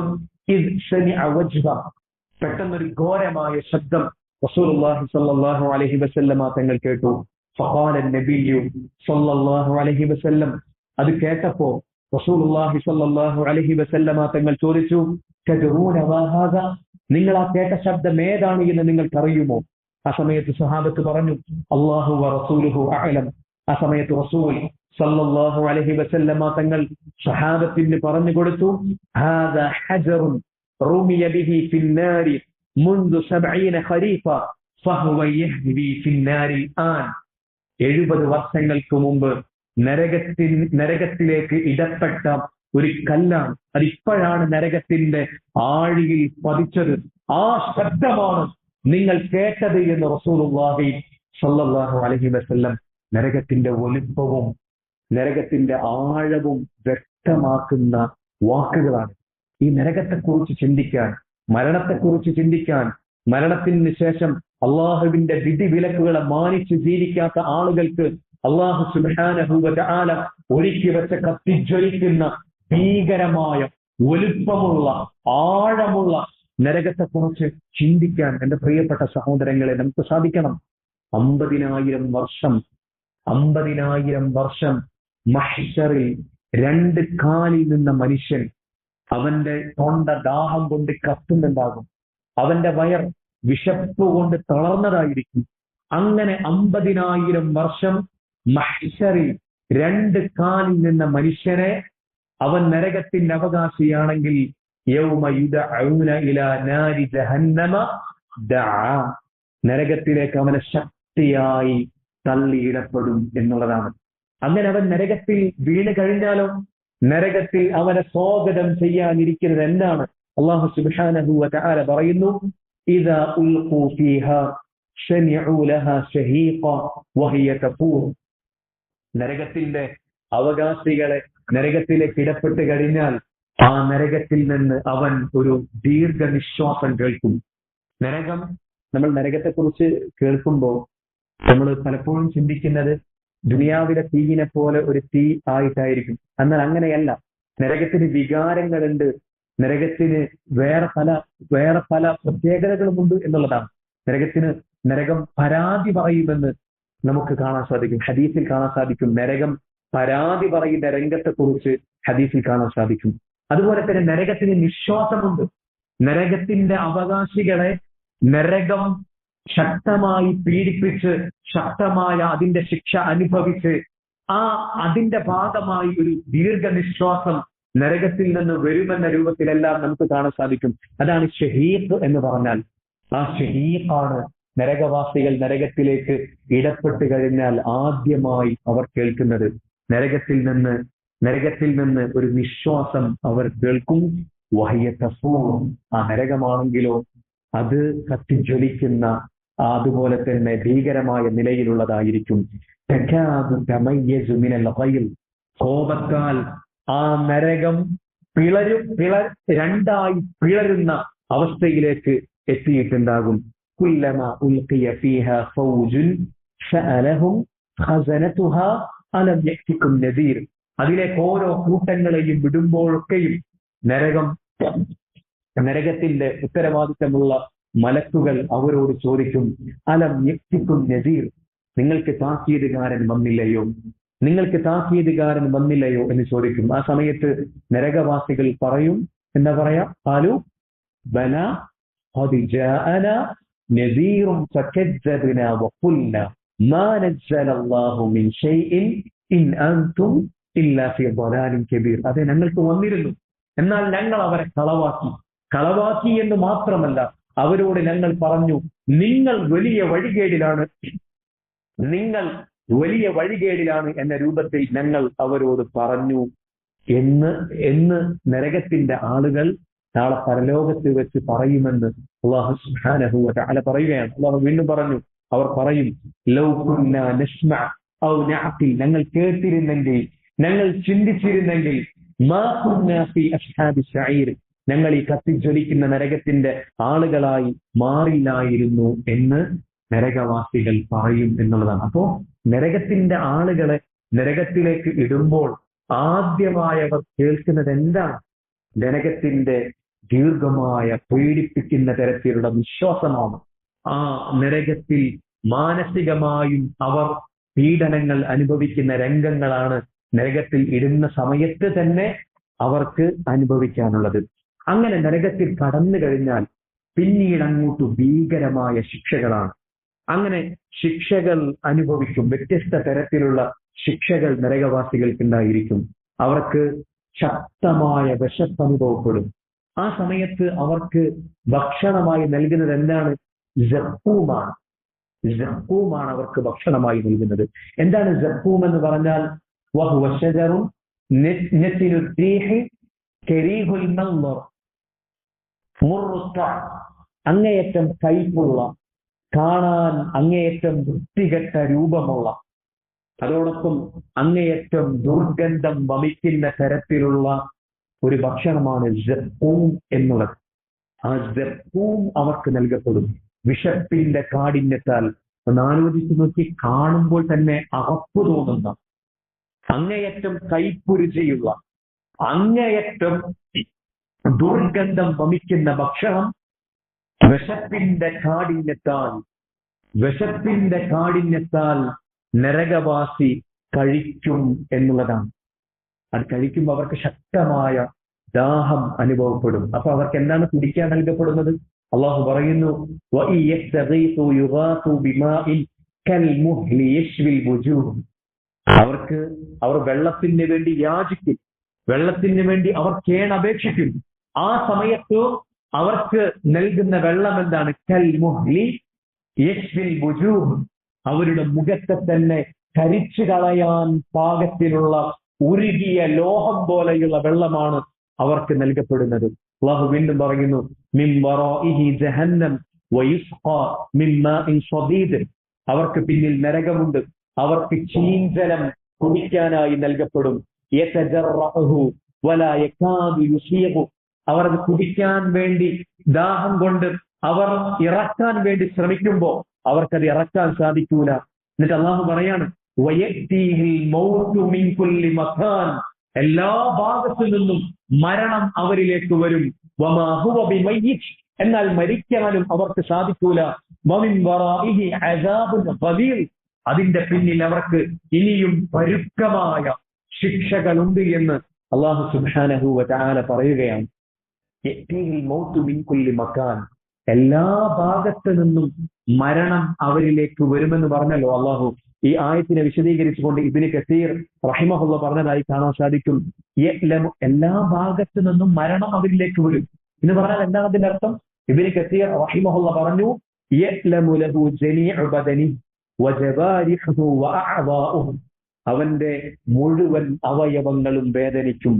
ഇദ് സമിഅ വജ്ഹ, പെട്ടെന്നൊരു ഘോരമായ ശബ്ദം റസൂലുള്ളാഹി സ്വല്ലല്ലാഹു അലൈഹി വസല്ലമ തങ്ങൾ കേട്ടു. ഫഖാല നബിയ്യു സ്വല്ലല്ലാഹു അലൈഹി വസല്ലം, അത് കേട്ടപ്പോൾ റസൂലുള്ളാഹി സ്വല്ലല്ലാഹു അലൈഹി വസല്ലമ തങ്ങൾ ചോദിച്ചു, തദ്റൂന മാ ഹാദാ, നിങ്ങൾ ആ കേട്ട ശബ്ദം ഏതാണ് എന്ന് നിങ്ങൾക്കറിയുമോ? ആ സമയത്ത് സ്വഹാബത്ത് പറഞ്ഞു, അല്ലാഹു വ റസൂലുഹു അഅലം. ആ സമയത്ത് റസൂൽ സല്ലല്ലാഹു അലൈഹി വസല്ലമ തങ്ങൾ സ്വഹാബത്തിന് പറഞ്ഞു കൊടുത്തു, ഹാദാ ഹജറുൻ റുമിയ ബിഹി ഫിന്നാരി മുൻദു 70 ഖരീഫ ഫഹുവ യഹ്വി ഫിന്നാരി ആൻ. 70 വർഷങ്ങൾക്ക് മുമ്പ് നരകത്തിലേക്ക് ഇടപെട്ട ഒരു കല്ലാണ്. അതിപ്പോഴാണ് നരകത്തിന്റെ ആഴിയിൽ പതിച്ചത്. ആ ശബ്ദമാണ് നിങ്ങൾ കേട്ടത് എന്ന് റസൂലുള്ളാഹി സല്ലല്ലാഹു അലൈഹി വസല്ലം നരകത്തിന്റെ വലുപ്പവും നരകത്തിന്റെ ആഴവും വ്യക്തമാക്കുന്ന വാക്കുകളാണ്. ഈ നരകത്തെക്കുറിച്ച് ചിന്തിക്കാൻ, മരണത്തെക്കുറിച്ച് ചിന്തിക്കാൻ, മരണത്തിന് ശേഷം അള്ളാഹുവിന്റെ വിധി വിലക്കുകളെ മാനിച്ച് ജീവിക്കാത്ത ആളുകൾക്ക് അള്ളാഹു സുബ്ഹാനഹു വ തആല ഒരുക്കി വെച്ച കത്തിജ്വലിക്കുന്ന ഭീകരമായ വലുപ്പമുള്ള ആഴമുള്ള നരകത്തെക്കുറിച്ച് ചിന്തിക്കാൻ എന്റെ പ്രിയപ്പെട്ട സഹോദരങ്ങളെ നമുക്ക് സാധിക്കണം. 50,000 വർഷം മഹ്ശറിൽ 2 കാലിൽ നിന്ന മനുഷ്യൻ, അവന്റെ തൊണ്ട ദാഹം കൊണ്ട് കത്തുന്നുണ്ടാകും, അവന്റെ വയർ വിശപ്പ് കൊണ്ട് തളർന്നതായിരിക്കും. അങ്ങനെ 50,000 വർഷം മഹ്ശറിൽ 2 കാലിൽ നിന്ന മനുഷ്യനെ അവൻ നരകത്തിന്റെ അവകാശിയാണെങ്കിൽ യൗമ യുദഊന ഇലാ നാരി ജഹന്നമ ദഅ, നരകത്തിലേക്ക് അവനെ ശക്തിയായി തള്ളിയിടപ്പെടും എന്നുള്ളതാണ്. അങ്ങനെ അവൻ നരകത്തിൽ വീണ് കഴിഞ്ഞാലോ, നരകത്തിൽ അവനെ സ്വാഗതം ചെയ്യാനിരിക്കുന്നത് എന്താണ്? അല്ലാഹു സുബ്ഹാനഹു വ തആല പറയുന്നു, ഇദാ ഉൽഖൂ ഫീഹാ ശമിഉ ലഹാ ശഹീഖ വഹിയ തഫൂർ. നരകത്തിന്റെ അവകാശികളെ നരകത്തിലേക്ക് ഇടപെട്ട് കഴിഞ്ഞാൽ ആ നരകത്തിൽ നിന്ന് അവൻ ഒരു ദീർഘനിശ്വാസം കേൾക്കും. നരകം, നമ്മൾ നരകത്തെക്കുറിച്ച് കേൾക്കുമ്പോൾ നമ്മൾ പലപ്പോഴും ചിന്തിക്കുന്നത് ദുനിയാവിലെ തീയിനെ പോലെ ഒരു തീ ആയിട്ടായിരിക്കും. എന്നാൽ അങ്ങനെയല്ല. നരകത്തിന് വികാരങ്ങളുണ്ട്, നരകത്തിന് വേറെ പല പ്രത്യേകതകളുമുണ്ട് എന്നുള്ളതാണ്. നരകം പരാതി പറയുമെന്ന് നമുക്ക് കാണാൻ സാധിക്കും, ഹദീസിൽ കാണാൻ സാധിക്കും. നരകം പരാതി പറയുന്ന രംഗത്തെക്കുറിച്ച് ഹദീസിൽ കാണാൻ സാധിക്കും. അതുപോലെ തന്നെ നരകത്തിന് നിശ്വാസമുണ്ട്. നരകത്തിന്റെ അവകാശികളെ നരകം ശക്തമായി പീഡിപ്പിച്ച് ശക്തമായ അതിന്റെ ശിക്ഷ അനുഭവിച്ച് അതിന്റെ ഭാഗമായി ഒരു ദീർഘനിശ്വാസം നരകത്തിൽ നിന്ന് വരുമെന്ന രൂപത്തിലെല്ലാം നമുക്ക് കാണാൻ സാധിക്കും. അതാണ് ഷഹീഖ് എന്ന് പറഞ്ഞാൽ. ആ ഷഹീഖാണ് നരകവാസികൾ നരകത്തിലേക്ക് ഇടപെട്ട് കഴിഞ്ഞാൽ ആദ്യമായി അവർ കേൾക്കുന്നത്. നരകത്തിൽ നിന്ന് ഒരു നിശ്വാസം അവർ കേൾക്കും. വഹിയ തഫൂർ. ആ നരകമാണെങ്കിലോ അത് കത്തിജ്വലിക്കുന്ന, അതുപോലെ തന്നെ ഭീകരമായ നിലയിലുള്ളതായിരിക്കും. കോപത്താൽ ആ നരകം രണ്ടായി പിളരുന്ന അവസ്ഥയിലേക്ക് എത്തിയിട്ടുണ്ടാകും. കുല്ലമ ഉൽഖിയ ഫീഹാ ഫൗജുൻ സഅലഹും ഖസനതുഹാ അലം യഅതികും നദീർ. അതിലേക്ക് ഓരോ കൂട്ടങ്ങളെയും വിടുമ്പോഴൊക്കെയും നരകത്തിന്റെ ഉത്തരവാദിത്തമുള്ള മലക്കുകൾ അവരോട് ചോദിക്കും, അലം യഅതികും നദീർ, നിങ്ങൾക്ക് താക്കീതുകാരൻ വന്നില്ലയോ എന്ന് ചോദിക്കും. ആ സമയത്ത് നരകവാസികൾ പറയും, എന്താ പറയാ? ഖാലു ബല ഖദ് ജാഅനാ നദീറുൻ ഫകദ്ദബ്നാ വഖുൽനാ മാ നസ്സലല്ലാഹു മിൻ ഷൈഇൻ ഇൻ അൻതും ഇല്ലാ ഫീ ളലാലിൻ കബീർ. അതെ, ഞങ്ങൾക്ക് വന്നിരുന്നു, എന്നാൽ ഞങ്ങൾ അവരെ കളവാക്കി എന്ന് മാത്രമല്ല, അവരോട് ഞങ്ങൾ പറഞ്ഞു, നിങ്ങൾ വലിയ വഴികേടിലാണ് എന്ന രൂപത്തിൽ ഞങ്ങൾ അവരോട് പറഞ്ഞു എന്ന് നരകത്തിന്റെ ആളുകൾ നാളെ പരലോകത്ത് വെച്ച് പറയുമെന്ന് അല്ലാഹു സുബ്ഹാനഹു വ തആല പറയുകയാണ്. അല്ലാഹു വീണ്ടും പറഞ്ഞു, അവർ പറയും, ലൗ കുന്നാ നസ്മഅ ഔ നഅഖിൽ, ഞങ്ങൾ കേട്ടിരുന്നെങ്കിൽ, ഞങ്ങൾ ചിന്തിച്ചിരുന്നെങ്കിൽ, മാ കുന്നാ ഫീ അസ്ഹാബി ശഈർ, ഞങ്ങൾ ഈ കത്തിജ്വലിക്കുന്ന നരകത്തിന്റെ ആളുകളായി മാറില്ലായിരുന്നു എന്ന് നരകവാസികൾ പറയും എന്നുള്ളതാണ്. അപ്പോ നരകത്തിന്റെ ആളുകളെ നരകത്തിലേക്ക് ഇടുമ്പോൾ ആദ്യമായവർ കേൾക്കുന്നത് എന്താണ്? നരകത്തിന്റെ ദീർഘമായ പീഡിപ്പിക്കുന്ന തരത്തിലുള്ള വിശ്വാസമാണ്. ആ നരകത്തിൽ മാനസികമായും അവർ പീഡനങ്ങൾ അനുഭവിക്കുന്ന രംഗങ്ങളാണ് നരകത്തിൽ ഇടുന്ന സമയത്ത് തന്നെ അവർക്ക് അനുഭവിക്കാനുള്ളത്. അങ്ങനെ നരകത്തിൽ കടന്നു കഴിഞ്ഞാൽ പിന്നീട് അങ്ങോട്ട് ഭീകരമായ ശിക്ഷകളാണ്. അങ്ങനെ ശിക്ഷകൾ അനുഭവിക്കും. വ്യത്യസ്ത തരത്തിലുള്ള ശിക്ഷകൾ നരകവാസികൾക്കുണ്ടായിരിക്കും. അവർക്ക് ശക്തമായ വിശപ്പ് അനുഭവപ്പെടും. ആ സമയത്ത് അവർക്ക് ഭക്ഷണമായി നൽകുന്നത് എന്താണ്? സഖൂമാണ് അവർക്ക് ഭക്ഷണമായി നൽകുന്നത്. എന്താണ് സഖൂം എന്ന് പറഞ്ഞാൽ? വഹുവ ശജറുൻ നതിനു റീഹി കരീഹുൽ മൻദർ മുർറ, അങ്ങേയറ്റം കൈപ്പുള്ള കാണാൻ അങ്ങേയറ്റം വൃത്തികെട്ട രൂപമുള്ള, അതോടൊപ്പം അങ്ങേയറ്റം ദുർഗന്ധം വമിക്കുന്ന തരത്തിലുള്ള ഒരു ഭക്ഷണമാണ് സഖൂം എന്നുള്ളത്. ആ സഖൂം അവർക്ക് നൽകപ്പെടും വിശപ്പിന്റെ കാഠിന്യത്താൽ. ഒന്ന് ആലോചിച്ച് നോക്കി, കാണുമ്പോൾ തന്നെ അറപ്പ് തോന്നുന്ന, അങ്ങേയറ്റം കൈപ്പുരുചിയുള്ള, അങ്ങേയറ്റം ദുർഗന്ധം വമിക്കുന്ന ഭക്ഷണം വിശപ്പിന്റെ കാഠിന്യത്താൽ നരകവാസി കഴിക്കും എന്നുള്ളതാണ്. അത് കഴിക്കുമ്പോൾ അവർക്ക് ശക്തമായ ദാഹം അനുഭവപ്പെടും. അപ്പൊ അവർക്ക് എന്താണ് കുടിക്കാൻ നൽകപ്പെടുന്നത്? അള്ളാഹു പറയുന്നു, അവർ വെള്ളത്തിന് വേണ്ടി യാചിക്കും, വെള്ളത്തിന് വേണ്ടി അവർ കേണപേക്ഷിക്കും. ആ സമയത്ത് അവർക്ക് നൽകുന്ന വെള്ളം എന്താണ്? കൽ മുഹ്ലി യശ്വിൽ വുജൂഹ്, അവരുടെ മുഖത്തെ തന്നെ കരിച്ചു കളയാൻ പാകത്തിലുള്ള ഉരുകിയ ലോഹം പോലെയുള്ള വെള്ളമാണ് അവർക്ക് നൽകപ്പെടുന്നത്. അല്ലാഹു വീണ്ടും പറയുന്നു, മിൻ വറാഇഹി ജഹന്നം വയുസ്ഖാ മിൻ മാഇൻ ശദീദ്, അവർക്ക് പിന്നിൽ നരകമുണ്ട്, അവർക്ക് ചീഞ്ചലം കുടിക്കാനായി നൽകപ്പെടും. യതജറഉഹു വലാ യകാദു യുസീഖു, അവർ അത് കുടിക്കാൻ വേണ്ടി ദാഹം കൊണ്ട് അവർ ഇറക്കാൻ വേണ്ടി ശ്രമിക്കുമ്പോൾ അവർക്കത് ഇറക്കാൻ സാധിക്കൂല. എന്നിട്ട് അള്ളാഹു പറയാണ്, വയഅ്തീഹിൽ മൗതു മിൻ കുല്ലി മകാൻ, എല്ലാ ഭാഗത്തു നിന്നും മരണം അവരിലേക്ക് വരും. വമാ ഹുവ ബിമയ്യിത്, എന്നാൽ മരിക്കാനും അവർക്ക് സാധിക്കൂല. വമിൻ വറാഇഹി അസാബുൻ ഖലീൽ, അതിന്റെ പിന്നിൽ അവർക്ക് ഇനിയും പരുക്കമായ ശിക്ഷകളുണ്ട് എന്ന് അല്ലാഹു സുബ്ഹാനഹു വ തആല പറയുകയാണ്. യഅ്തീഹിൽ മൗതു മിൻ കുല്ലി മകാൻ, എല്ലാ ഭാഗത്തു നിന്നും മരണം അവരിലേക്ക് വരുമെന്ന് പറഞ്ഞല്ലോ അള്ളാഹു. ഈ ആയത്തിനെ വിശദീകരിച്ചുകൊണ്ട് ഇബ്നു കസീർ റഹിമഹുള്ള പറഞ്ഞതായി കാണാൻ സാധിക്കും, എല്ലാ ഭാഗത്തു നിന്നും മരണം അവരിലേക്ക് വരും എന്ന് പറഞ്ഞാൽ എന്താണ് അതിന്റെ അർത്ഥം? ഇബ്നു കസീർ റഹിമഹുള്ള പറഞ്ഞു, യഅ്ലമു ലഹു ജമീഉ ബദനി വജബാരിഹു വഅഅദാഉഹു, അവന്റെ മുഴുവൻ അവയവങ്ങളും വേദനിക്കും.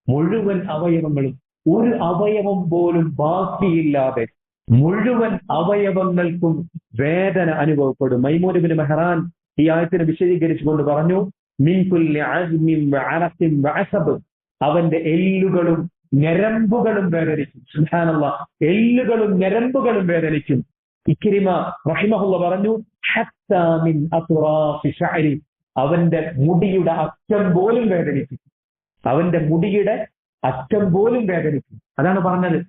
മുഴുവൻ അവയവങ്ങളും, ഒരു അവയവം പോലും ബാക്കിയില്ലാതെ മുഴുവൻ അവയവങ്ങൾക്കും വേദന അനുഭവപ്പെടും. മൈമൂൻ ഇബ്നു മെഹ്റാൻ ഈ ആയത്തിനെ വിശദീകരിച്ചുകൊണ്ട് പറഞ്ഞു, മിൻ കുല്ലി അസ്മിൻ വഅറഖിൻ വഅസബ്, അവന്റെ എല്ലുകളും ഞരമ്പുകളും വേദനിക്കും. സുബ്ഹാനല്ലാഹ്, എല്ലുകളും ഞരമ്പുകളും വേദനിക്കും. ഇക്രിമ റഹിമഹുള്ള പറഞ്ഞു, ഹത്താ മിൻ അത്റാഫി ശഅരി, അവന്റെ മുടിയുടെ അറ്റം പോലും വേദനിക്കും. അവന്റെ മുടിയുടെ അറ്റം പോലും വേദനിക്കും. അതാണ് പറഞ്ഞത്,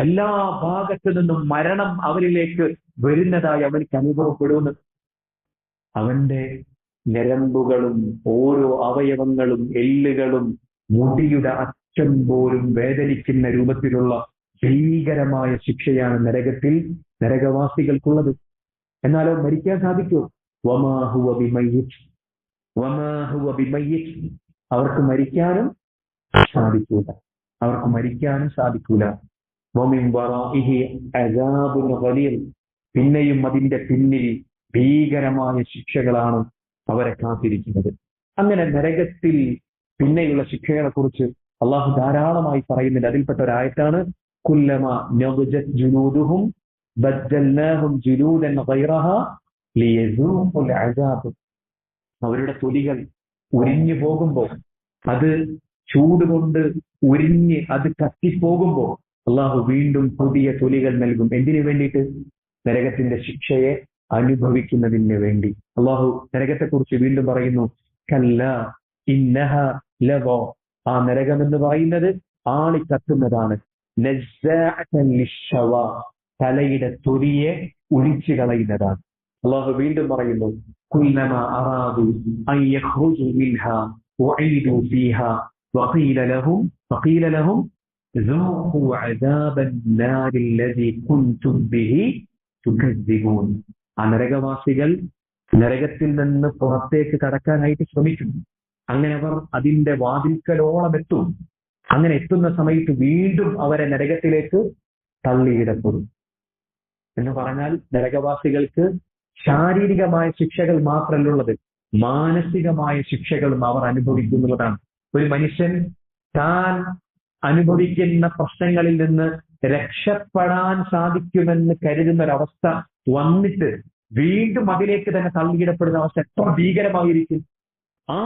എല്ലാ ഭാഗത്തു നിന്നും മരണം അവരിലേക്ക് വരുന്നതായി അവർക്ക് അനുഭവപ്പെടുന്നു. അവന്റെ ഞരമ്പുകളും ഓരോ അവയവങ്ങളും എല്ലുകളും മുടിയുടെ അറ്റം പോലും വേദനിക്കുന്ന രൂപത്തിലുള്ള ഭീകരമായ ശിക്ഷയാണ് നരകത്തിൽ നരകവാസികൾക്കുള്ളത്. എന്നാലോ മരിക്കാൻ സാധിക്കുമോ? വമാ ഹുവ ബിമയ്യിത്, വമാ ഹുവ ബിമയ്യിത്, അവർക്ക് മരിക്കാനും സാധിക്കൂല, അവർക്ക് മരിക്കാനും സാധിക്കൂല. വമിൻ വറാഇഹി അസാബുൻ ഖലീൽ, പിന്നെയും അതിന്റെ പിന്നിൽ ഭീകരമായ ശിക്ഷകളാണ് അവരെ കാത്തിരിക്കുന്നത്. അങ്ങനെ നരകത്തിൽ പിന്നെയുള്ള ശിക്ഷകളെ കുറിച്ച് അള്ളാഹു ധാരാളമായി പറയുന്നുണ്ട്. അതിൽപ്പെട്ട ഒരായത്താണ് കുല്ലമ നബജത് ജുനൂദുഹും ബദ്ദൽനാഹും ജുലൂദൻ ഗൈറഹാ ലിയസൂഖുൽ അസാബ്, അവരുടെ തൊലികൾ ഉരിഞ്ഞു പോകുമ്പോൾ, അത് ചൂട് കൊണ്ട് ഉരിഞ്ഞ് അത് കത്തിപ്പോകുമ്പോൾ അള്ളാഹു വീണ്ടും പുതിയ തൊലികൾ നൽകും. എന്തിനു വേണ്ടിയിട്ട്? നരകത്തിന്റെ ശിക്ഷയെ അനുഭവിക്കുന്നതിന് വേണ്ടി. അള്ളാഹു നരകത്തെ കുറിച്ച് വീണ്ടും പറയുന്നു, കല്ല ഇന്നഹ ലദ, ആ നരകം എന്ന് പറയുന്നത് ആളി കത്തുന്നതാണ്. നസ്സാഅതൻ ലിശ്ശവാ, തലയുടെ തൊലിയെ ഒഴിച്ചു കളയുന്നതാണ്. അള്ളാഹു വീണ്ടും പറയുന്നു, കുല്ലമാ അറാദു അൻ യഖ്റുജു മിൻഹാ ഉഈദു ഫീഹാ വഖീല ലഹും ذوقوا عذاب النار الذي كنتم به تكذبون. ആ നരകവാസികൾ നരകത്തിൽ നിന്ന് പുറത്തേക്ക് കടക്കാനായിട്ട് ശ്രമിക്കും. അങ്ങനെ അവർ അതിന്റെ വാതിൽക്കലോളം എത്തും. അങ്ങനെ എത്തുന്ന സമയത്ത് വീണ്ടും അവരെ നരകത്തിലേക്ക് തള്ളിയിടപ്പെടും. എന്ന് പറഞ്ഞാൽ നരകവാസികൾക്ക് ശാരീരികമായ ശിക്ഷകൾ മാത്രമല്ലുള്ളത്, മാനസികമായ ശിക്ഷകളും അവർ അനുഭവിക്കുന്നതാണ്. ഒരു മനുഷ്യൻ താൻ അനുഭവിക്കുന്ന പ്രശ്നങ്ങളിൽ നിന്ന് രക്ഷപ്പെടാൻ സാധിക്കുമെന്ന് കരുതുന്ന ഒരവസ്ഥ വന്നിട്ട് വീണ്ടും അതിലേക്ക് തന്നെ തള്ളിയിടപ്പെടുന്ന അവസ്ഥ എത്ര ഭീകരമായിരിക്കും. ആ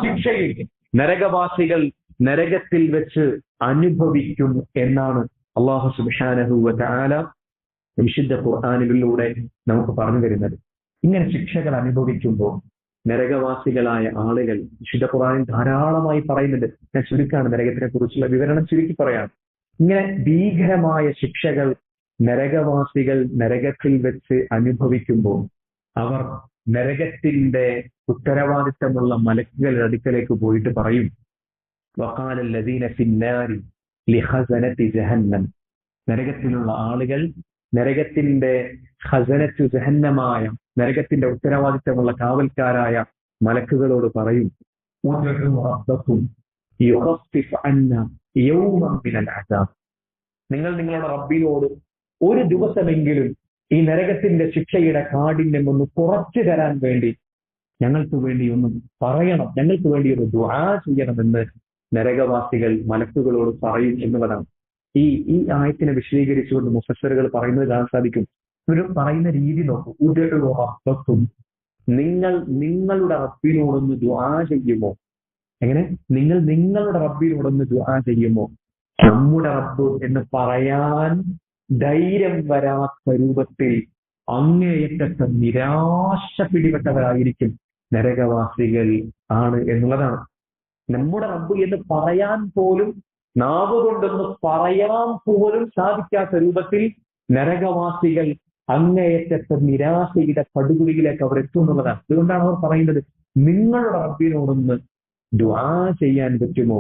ശിക്ഷയിൽ നരകവാസികൾ നരകത്തിൽ വെച്ച് അനുഭവിക്കും എന്നാണ് അല്ലാഹു സുബ്ഹാനഹു വ തആല വിശുദ്ധ ഖുർആനിലൂടെ നമുക്ക് പറഞ്ഞു തരുന്നത്. ഇങ്ങനെ ശിക്ഷകൾ അനുഭവിക്കുമ്പോൾ നരകവാസികളായ ആളുകൾ വിശുദ്ധ ഖുർആനിൽ ധാരാളമായി പറയുന്നുണ്ട്. ഞാൻ ചുരുക്കാണ് നരകത്തിനെ കുറിച്ചുള്ള വിവരണം ചുരുക്കി പറയാം. ഇങ്ങനെ ഭീകരമായ ശിക്ഷകൾ നരകവാസികൾ നരകത്തിൽ വെച്ച് അനുഭവിക്കുമ്പോൾ അവർ നരകത്തിന്റെ ഉത്തരവാദിത്തമുള്ള മലക്കുകളുടെ അടുക്കലേക്ക് പോയിട്ട് പറയും, വഖാല അല്ലദീന ഫിന്നാരി ലിഖസനതി ജഹന്നം. നരകത്തിലുള്ള ആളുകൾ നരകത്തിന്റെ ഖസനത്തു ജഹന്നമായ നരകത്തിന്റെ ഉത്തരവാദിത്തമുള്ള കാവൽക്കാരായ മലക്കുകളോട് പറയും, നിങ്ങൾ നിങ്ങളുടെ റബ്ബിനോട് ഒരു ദിവസമെങ്കിലും ഈ നരകത്തിന്റെ ശിക്ഷയുടെ കാഠിന്യം ഒന്ന് കുറച്ചു തരാൻ വേണ്ടി ഞങ്ങൾക്ക് വേണ്ടി ഒന്ന് പറയണം, ഞങ്ങൾക്ക് വേണ്ടി ഒരു ദുആ ചെയ്യണമെന്ന് നരകവാസികൾ മലക്കുകളോട് പറയും എന്നുള്ളതാണ്. ഈ ആയത്തിനെ വിശദീകരിച്ചുകൊണ്ട് മുഫസ്സിറുകൾ പറയുന്നത് കാണാൻ സാധിക്കും. ഇവർ പറയുന്ന രീതി നോക്കൂ. നിങ്ങൾ നിങ്ങളുടെ റബ്ബിനോടൊന്ന് ദുആ ചെയ്യുമോ? എങ്ങനെ? നിങ്ങൾ നിങ്ങളുടെ റബ്ബിനോടൊന്ന് ദുആ ചെയ്യുമോ? നമ്മുടെ റബ്ബ് എന്ന് പറയാൻ ധൈര്യം വരാത്ത രൂപത്തിൽ അങ്ങേയറ്റത്തെ നിരാശ പിടിപെട്ടവരായിരിക്കും നരകവാസികൾ ആണ് എന്നുള്ളതാണ്. നമ്മുടെ റബ്ബ് എന്ന് പറയാൻ പോലും, നാവ് കൊണ്ടൊന്ന് പറയാൻ പോലും സാധിക്കാത്ത രൂപത്തിൽ നരകവാസികൾ അങ്ങേയറ്റത്തെ നിരാശയുടെ പടുകുഴിയിലേക്ക് അവർ എത്തുന്നുള്ളതാണ്. അതുകൊണ്ടാണ് അവർ പറയുന്നത്, നിങ്ങളുടെ റബ്ബിനോടൊന്ന് ദുആ ചെയ്യാൻ പറ്റുമോ?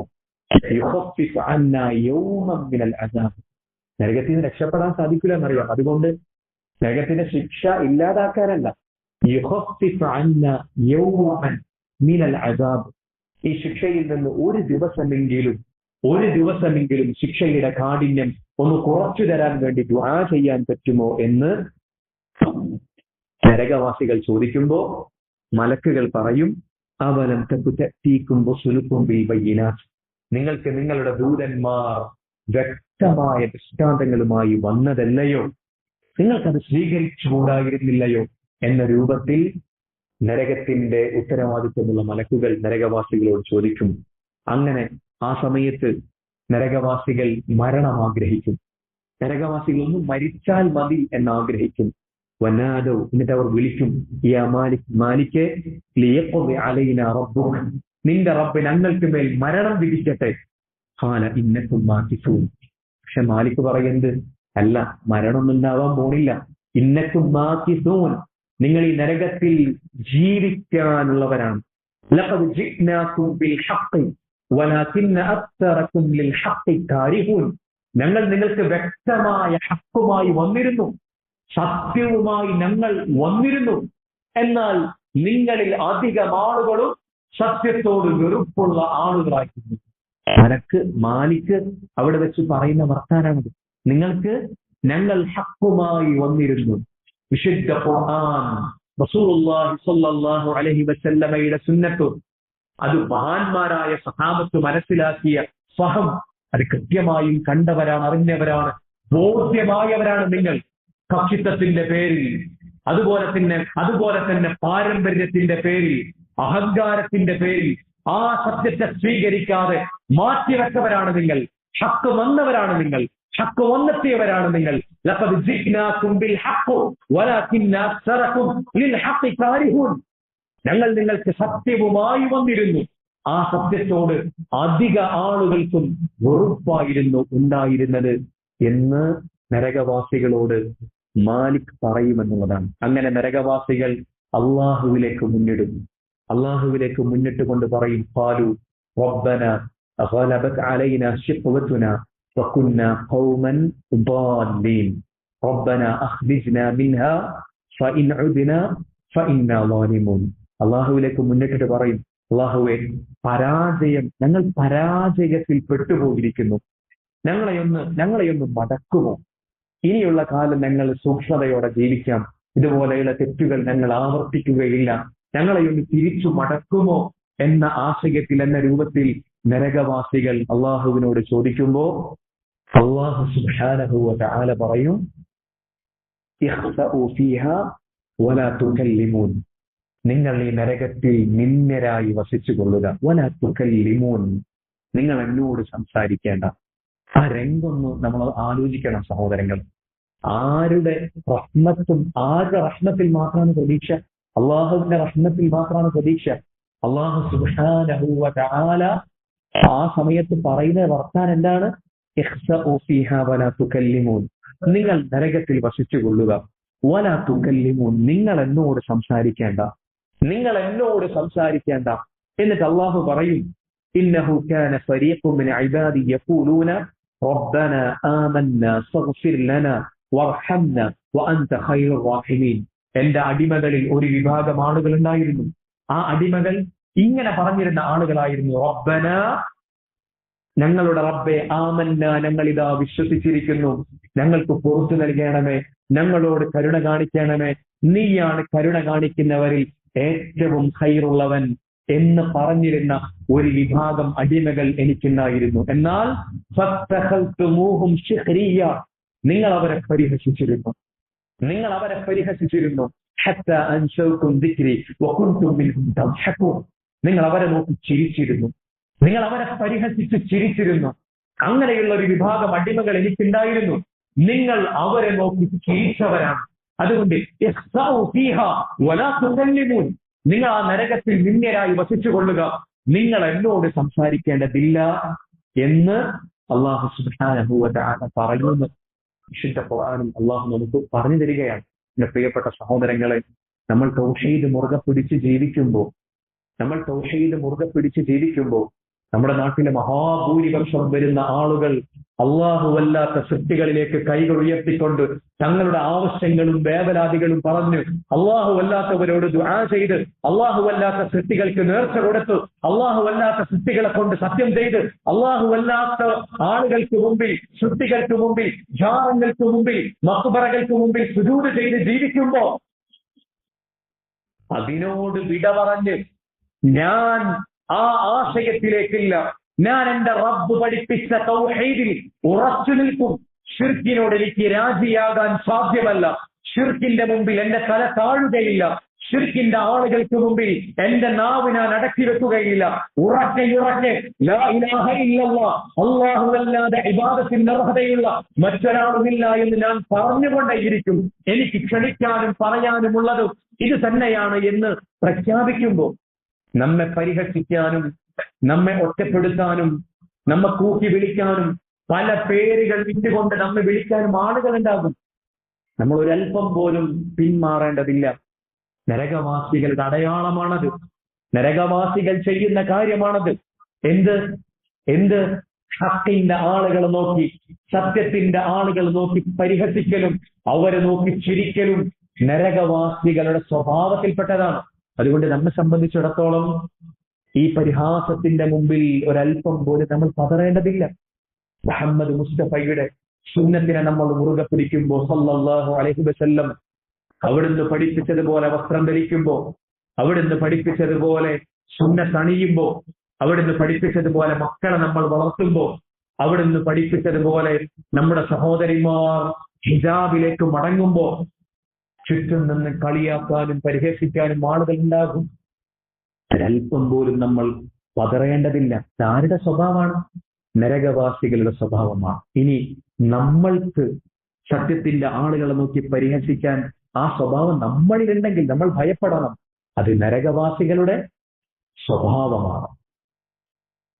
നരകത്തിൽ നിന്ന് രക്ഷപ്പെടാൻ സാധിക്കില്ല എന്നറിയാം. അതുകൊണ്ട് നരകത്തിന്റെ ശിക്ഷ ഇല്ലാതാക്കാനല്ല, ഈ ശിക്ഷയിൽ നിന്ന് ഒരു ദിവസമെങ്കിലും ശിക്ഷയുടെ കാഠിന്യം ഒന്ന് കുറച്ചു തരാൻ വേണ്ടി ദുആ ചെയ്യാൻ പറ്റുമോ എന്ന് നരകവാസികൾ ചോദിക്കുമ്പോ മലക്കുകൾ പറയും, അവലം തഅതീകും റസുലുകും ബിൽ ബയ്യിനാത്ത്, നിങ്ങൾക്ക് നിങ്ങളുടെ ദൂതന്മാർ വ്യക്തമായ ദൃഷ്ടാന്തങ്ങളുമായി വന്നതല്ലയോ, നിങ്ങൾക്കത് സ്വീകരിച്ചുകൂടായിരുന്നില്ലയോ എന്ന രൂപത്തിൽ നരകത്തിന്റെ ഉത്തരവാദിത്വമുള്ള മലക്കുകൾ നരകവാസികളോട് ചോദിക്കും. അങ്ങനെ ആ സമയത്ത് നരകവാസികൾ മരണം ആഗ്രഹിക്കും. നരകവാസികൾ ഒന്ന് മരിച്ചാൽ മതി എന്നാഗ്രഹിക്കും. വനാദോ, എന്നിട്ട് അവർ വിളിക്കും, യാ മാലിക്, മാലികേ ലിയഖ്ദി അലൈനാ റബ്ബുക, നിന്റെ റബ്ബ് ഞങ്ങൾക്ക് മേൽ മരണം വിധിക്കട്ടെ. ഖാല ഇന്നകും മാകിസൂൻ. പക്ഷെ മാലിക് പറയുന്നത്, അല്ല, മരണമൊന്നും ഉണ്ടാവാൻ പോണില്ല. ഇന്നകും മാകിസൂൻ, നിങ്ങൾ ഈ നരകത്തിൽ ജീവിക്കാനുള്ളവരാണ്. ലഖദ് ജിഅ്നാകും ബിൽ ഹഖ് വലാകിന്ന അക്തറകും ലിൽ ഹഖ് കാരിഹൂൻ. ഞങ്ങൾ നിങ്ങൾക്ക് വ്യക്തമായ ഹഖുമായി വന്നിരുന്നു, സത്യവുമായി ഞങ്ങൾ വന്നിരുന്നു, എന്നാൽ നിങ്ങളിൽ അധികം ആളുകളും സത്യത്തോട് വെറുപ്പുള്ള ആളുകളായിരുന്നു. മാലിക് അവിടെ വെച്ച് പറയുന്ന വർത്താനാണത്. നിങ്ങൾക്ക് ഞങ്ങൾ ഹഖുമായി വന്നിരുന്നു. വിശുദ്ധ ഖുർആൻ, റസൂലുള്ളാഹി സ്വല്ലല്ലാഹു അലൈഹി വസല്ലമയുടെ സുന്നത്ത്, അത് മഹാന്മാരായ സഹാബത്ത് മനസ്സിലാക്കിയ ഫഹം, അത് കൃത്യമായും കണ്ടവരാണ്, അറിഞ്ഞവരാണ്, ബോധ്യമായവരാണ് നിങ്ങൾ. കക്ഷിത്വത്തിന്റെ പേരിൽ, അതുപോലെ തന്നെ പാരമ്പര്യത്തിന്റെ പേരിൽ, അഹങ്കാരത്തിന്റെ പേരിൽ ആ സത്യത്തെ സ്വീകരിക്കാതെ മാറ്റിവെച്ചവരാണ് നിങ്ങൾ. ഹക്ക് വന്നവരാണ് നിങ്ങൾ, ഹക്ക് വന്നെത്തിയവരാണ് നിങ്ങൾ. ലഖദ് ജിഅ്നാകും ബിൽ ഹഖ് വലാകിന്ന അക്സറകും ലിൽ ഹഖ് കാരിഹൂൻ. ഞങ്ങൾ നിങ്ങൾക്ക് സത്യവുമായി വന്നിരുന്നു, ആ സത്യത്തോട് അധിക ആളുകൾക്കും വെറുപ്പായിരുന്നു ഉണ്ടായിരുന്നത് എന്ന് നരകവാസികളോട് മാലിക് പറയുമെന്നുള്ളതാണ്. അങ്ങനെ നരകവാസികൾ അള്ളാഹുവിലേക്ക് മുന്നിട്ട് കൊണ്ട് പറയും, ഖാലു റബ്ബന ഗലബത് അലൈനാ ശിഖ്വതുനാ വകുന്നാ ഖൗമൻ ضالين റബ്ബന അഖ്രിജ്നാ മിൻഹാ ഫഇൻ ഉദ്നാ ഫഇന്നാ ളാലിമൂൻ. അള്ളാഹുവിലേക്ക് മുന്നിട്ടിട്ട് പറയും, അള്ളാഹുവേ, ഞങ്ങൾ പരാജയത്തിൽ പെട്ടുപോയിരിക്കുന്നു, ഞങ്ങളെയൊന്ന് മടക്കുമോ? ഇനിയുള്ള കാലം ഞങ്ങൾ സൂക്ഷ്മതയോടെ ജീവിക്കാം, ഇതുപോലെയുള്ള തെറ്റുകൾ ഞങ്ങൾ ആവർത്തിക്കുകയില്ല, ഞങ്ങളെയൊന്ന് തിരിച്ചു മടക്കുമോ എന്ന ആശയത്തിൽ, എന്ന രൂപത്തിൽ നരകവാസികൾ അള്ളാഹുവിനോട് ചോദിക്കുമ്പോ അല്ലാഹു സുബ്ഹാനഹു വ തആല പറയും, ഇഖ്സഉ ഫീഹാ വലാ തുകല്ലിമൂൻ, നിങ്ങൾ ഈ നരകത്തിൽ നിന്ദ്യരായി വസിച്ചു കൊള്ളുക. വലാ തുകല്ലിമൂൻ, നിങ്ങൾ എന്നോട് സംസാരിക്കേണ്ട. ആ രംഗൊന്ന് നമ്മൾ ആലോചിക്കണം സഹോദരങ്ങൾ. ആരുടെ റഹ്മത്തിൽ മാത്രമാണ് പ്രതീക്ഷ? അള്ളാഹുവിന്റെ റഹ്മത്തിൽ മാത്രമാണ് പ്രതീക്ഷ. അള്ളാഹു സുബ്ഹാനഹു വ തആല ആ സമയത്ത് പറയുന്ന വർത്താനം എന്താണ്? ഇഖ്സഉ ഫീഹാ വലാ തുകല്ലിമൂൻ, നിങ്ങൾ നരകത്തിൽ വസിച്ചു കൊള്ളുക. വലാ തുകല്ലിമൂൻ, നിങ്ങൾ എന്നോട് സംസാരിക്കേണ്ട, നിങ്ങൾ എന്നോട് സംസാരിക്കേണ്ട. എന്നിട്ട് അള്ളാഹു പറയും, ഇന്നഹു കാന ഫരീഖുൻ മിൻ ഇബാദി യഖൂലൂന റബ്ബന ആമന്നാ ഫഗ്ഫിർ ലനാ വർഹംനാ വഅൻത ഖൈറുർ റഹീമീൻ. എന്റെ അടിമകളിൽ ഒരു വിഭാഗം ആളുകൾ ഉണ്ടായിരുന്നു. ആ അടിമകൾ ഇങ്ങനെ പറഞ്ഞിരുന്ന ആളുകളായിരുന്നു, റബ്ബന, ഞങ്ങളുടെ റബ്ബെ, ആമന്ന, ഞങ്ങൾ ഇതാ വിശ്വസിച്ചിരിക്കുന്നു, ഞങ്ങൾക്ക് പുറത്തു നൽകണമേ, ഞങ്ങളോട് കരുണ കാണിക്കണമേ, നീയാണ് കരുണ കാണിക്കുന്നവരിൽ ഏറ്റവും ഖൈറുള്ളവൻ എന്ന് പറഞ്ഞിരുന്ന ഒരു വിഭാഗം അടിമകൾ എനിക്കുണ്ടായിരുന്നു. എന്നാൽ ഫത്തഖൽതുമൂഹും ശിഖ്രിയ, നിങ്ങൾ അവരെ പരിഹസിച്ചിരുന്നു, നിങ്ങൾ അവരെ പരിഹസിച്ചിരുന്നു. ഹത്താ അൻശൗകും ദിക്രി വകുൻതും മിൻഹും തദ്ഹഖൂൻ, നിങ്ങൾ അവരെ നോക്കി ചിരിച്ചിരുന്നു, നിങ്ങൾ അവരെ പരിഹസിച്ച് ചിരിച്ചിരുന്നു. അങ്ങനെയുള്ള ഒരു വിഭാഗം അടിമകൾ എനിക്കുണ്ടായിരുന്നു, നിങ്ങൾ അവരെ നോക്കി ചിരിച്ചവരാണ്. അതുകൊണ്ട് നിങ്ങൾ ആ നരകത്തിൽ നിന്ദ്യരായി വസിച്ചു കൊള്ളുക, നിങ്ങൾ എന്നോട് സംസാരിക്കേണ്ടതില്ല എന്ന് അല്ലാഹു സുബ്ഹാനഹു വ തആല പറയുന്നു. വിശുദ്ധ ഖുർആനിൽ അല്ലാഹു നമുക്ക് പറഞ്ഞു തരികയാണ്. എന്റെ പ്രിയപ്പെട്ട സഹോദരങ്ങളെ, നമ്മൾ തൗഹീദ് മുറുകെ പിടിച്ച് ജീവിക്കുമ്പോൾ നമ്മുടെ നാട്ടിലെ മഹാഭൂരിപക്ഷം വരുന്ന ആളുകൾ അല്ലാഹുവല്ലാത്ത സൃഷ്ടികളിലേക്ക് കൈകൾ ഉയർത്തിക്കൊണ്ട് തങ്ങളുടെ ആവശ്യങ്ങളും വേവലാതികളും പറഞ്ഞ് അല്ലാഹുവല്ലാത്തവരോട് ദുആ ചെയ്ത് അല്ലാഹുവല്ലാത്ത സൃഷ്ടികൾക്ക് നേർച്ച കൊടുത്തു അല്ലാഹുവല്ലാത്ത സൃഷ്ടികളെ കൊണ്ട് സത്യം ചെയ്ത് അല്ലാഹുവല്ലാത്ത ആളുകൾക്ക് മുമ്പിൽ, സൃഷ്ടികൾക്ക് മുമ്പിൽ, ജാറങ്ങൾക്ക് മുമ്പിൽ, മഖ്ബറകൾക്ക് മുമ്പിൽ സുജൂദ് ചെയ്ത് ജീവിക്കുമ്പോ അതിനോട് വിട പറഞ്ഞ് ഞാൻ ആ ആശയത്തിലേക്കില്ല, ഞാൻ എന്റെ റബ്ബ് പഠിപ്പിച്ച തൗഹീദിൽ ഉറച്ചു നിൽക്കും, ശിർക്കിനോട് എനിക്ക് രാജിയാകാൻ സാധ്യമല്ല, ശിർക്കിന്റെ മുമ്പിൽ എന്റെ തല താഴുകയില്ല, ശിർക്കിന്റെ ആളുകൾക്ക് മുമ്പിൽ എന്റെ നാവ് ഞാൻ അടക്കി വെക്കുകയില്ല, ഉറക്കെ ലാ ഇലാഹ ഇല്ലല്ലാഹ്, അല്ലാഹുവല്ലാതെ ഇബാദത്തിന് അർഹതയുള്ള മറ്റൊരാളുമില്ല എന്ന് ഞാൻ പറഞ്ഞുകൊണ്ടേയിരിക്കും. എനിക്ക് ക്ഷണിക്കാനും പറയാനുമുള്ളതും ഇത് തന്നെയാണ് എന്ന് പ്രഖ്യാപിക്കുമ്പോൾ നമ്മെ പരിഹസിക്കാനും നമ്മെ ഒറ്റപ്പെടുത്താനും നമ്മെ കൂക്കി വിളിക്കാനും പല പേരുകൾ വിറ്റുകൊണ്ട് നമ്മെ വിളിക്കാനും ആളുകൾ ഉണ്ടാകും. നമ്മൾ ഒരല്പം പോലും പിന്മാറേണ്ടതില്ല. നരകവാസികളുടെ അടയാളമാണത്, നരകവാസികൾ ചെയ്യുന്ന കാര്യമാണത്. എന്ത് ഹക്കിന്റെ ആളുകൾ നോക്കി, സത്യത്തിന്റെ ആളുകൾ നോക്കി പരിഹസിക്കലും അവരെ നോക്കി ചിരിക്കലും നരകവാസികളുടെ സ്വഭാവത്തിൽപ്പെട്ടതാണ്. അതുകൊണ്ട് നമ്മെ സംബന്ധിച്ചിടത്തോളം ഈ പരിഹാസത്തിന്റെ മുമ്പിൽ ഒരല്പം പോലും നമ്മൾ പതറേണ്ടതില്ല. മുഹമ്മദ് മുസ്തഫയുടെ സുന്നത്തിനെ നമ്മൾ മുറുകെ പിടിക്കുമ്പോൾ സല്ലല്ലാഹു അലൈഹി വസല്ലം അവിടുന്ന് പഠിപ്പിച്ചതുപോലെ വസ്ത്രം ധരിക്കുമ്പോൾ, അവിടുന്ന് പഠിപ്പിച്ചതുപോലെ സുന്നത്ത് അണിയുമ്പോൾ, അവിടുന്ന് പഠിപ്പിച്ചതുപോലെ മക്കളെ നമ്മൾ വളർത്തുമ്പോൾ, അവിടുന്ന് പഠിപ്പിച്ചതുപോലെ നമ്മുടെ സഹോദരിമാർ ഹിജാബിലേക്ക് മടങ്ങുമ്പോൾ ചുറ്റും നിന്ന് കളിയാക്കാനും പരിഹസിക്കാനും ആളുകൾ ഉണ്ടാകും. ഒരല്പം പോലും നമ്മൾ പതറേണ്ടതില്ല. ആരുടെ സ്വഭാവമാണ്? നരകവാസികളുടെ സ്വഭാവമാണ്. ഇനി നമ്മൾക്ക് സത്യത്തിന്റെ ആളുകളെ നോക്കി പരിഹസിക്കാൻ ആ സ്വഭാവം നമ്മളിലുണ്ടെങ്കിൽ നമ്മൾ ഭയപ്പെടണം. അത് നരകവാസികളുടെ സ്വഭാവമാണ്.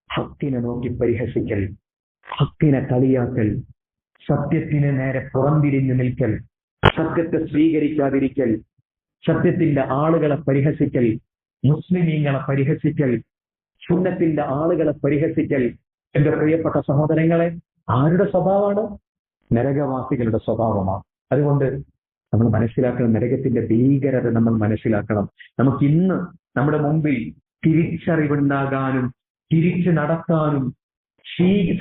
ഹക്കിനെ നോക്കി പരിഹസിക്കൽ, ഹക്കിനെ കളിയാക്കൽ, സത്യത്തിന് നേരെ പുറംതിരിഞ്ഞു നിൽക്കൽ, സത്യത്തെ സ്വീകരിക്കാതിരിക്കൽ, സത്യത്തിന്റെ ആളുകളെ പരിഹസിക്കൽ, മുസ്ലിമീങ്ങളെ പരിഹസിക്കൽ, സുന്നത്തിന്റെ ആളുകളെ പരിഹസിക്കൽ. എന്റെ പ്രിയപ്പെട്ട സഹോദരങ്ങളെ, ആരുടെ സ്വഭാവമാണ്? നരകവാസികളുടെ സ്വഭാവമാണ്. അതുകൊണ്ട് നമ്മൾ മനസ്സിലാക്കണം, നരകത്തിന്റെ ഭീകരത നമ്മൾ മനസ്സിലാക്കണം. നമുക്ക് ഇന്ന് നമ്മുടെ മുമ്പിൽ തിരിച്ചറിവുണ്ടാകാനും തിരിച്ചു നടക്കാനും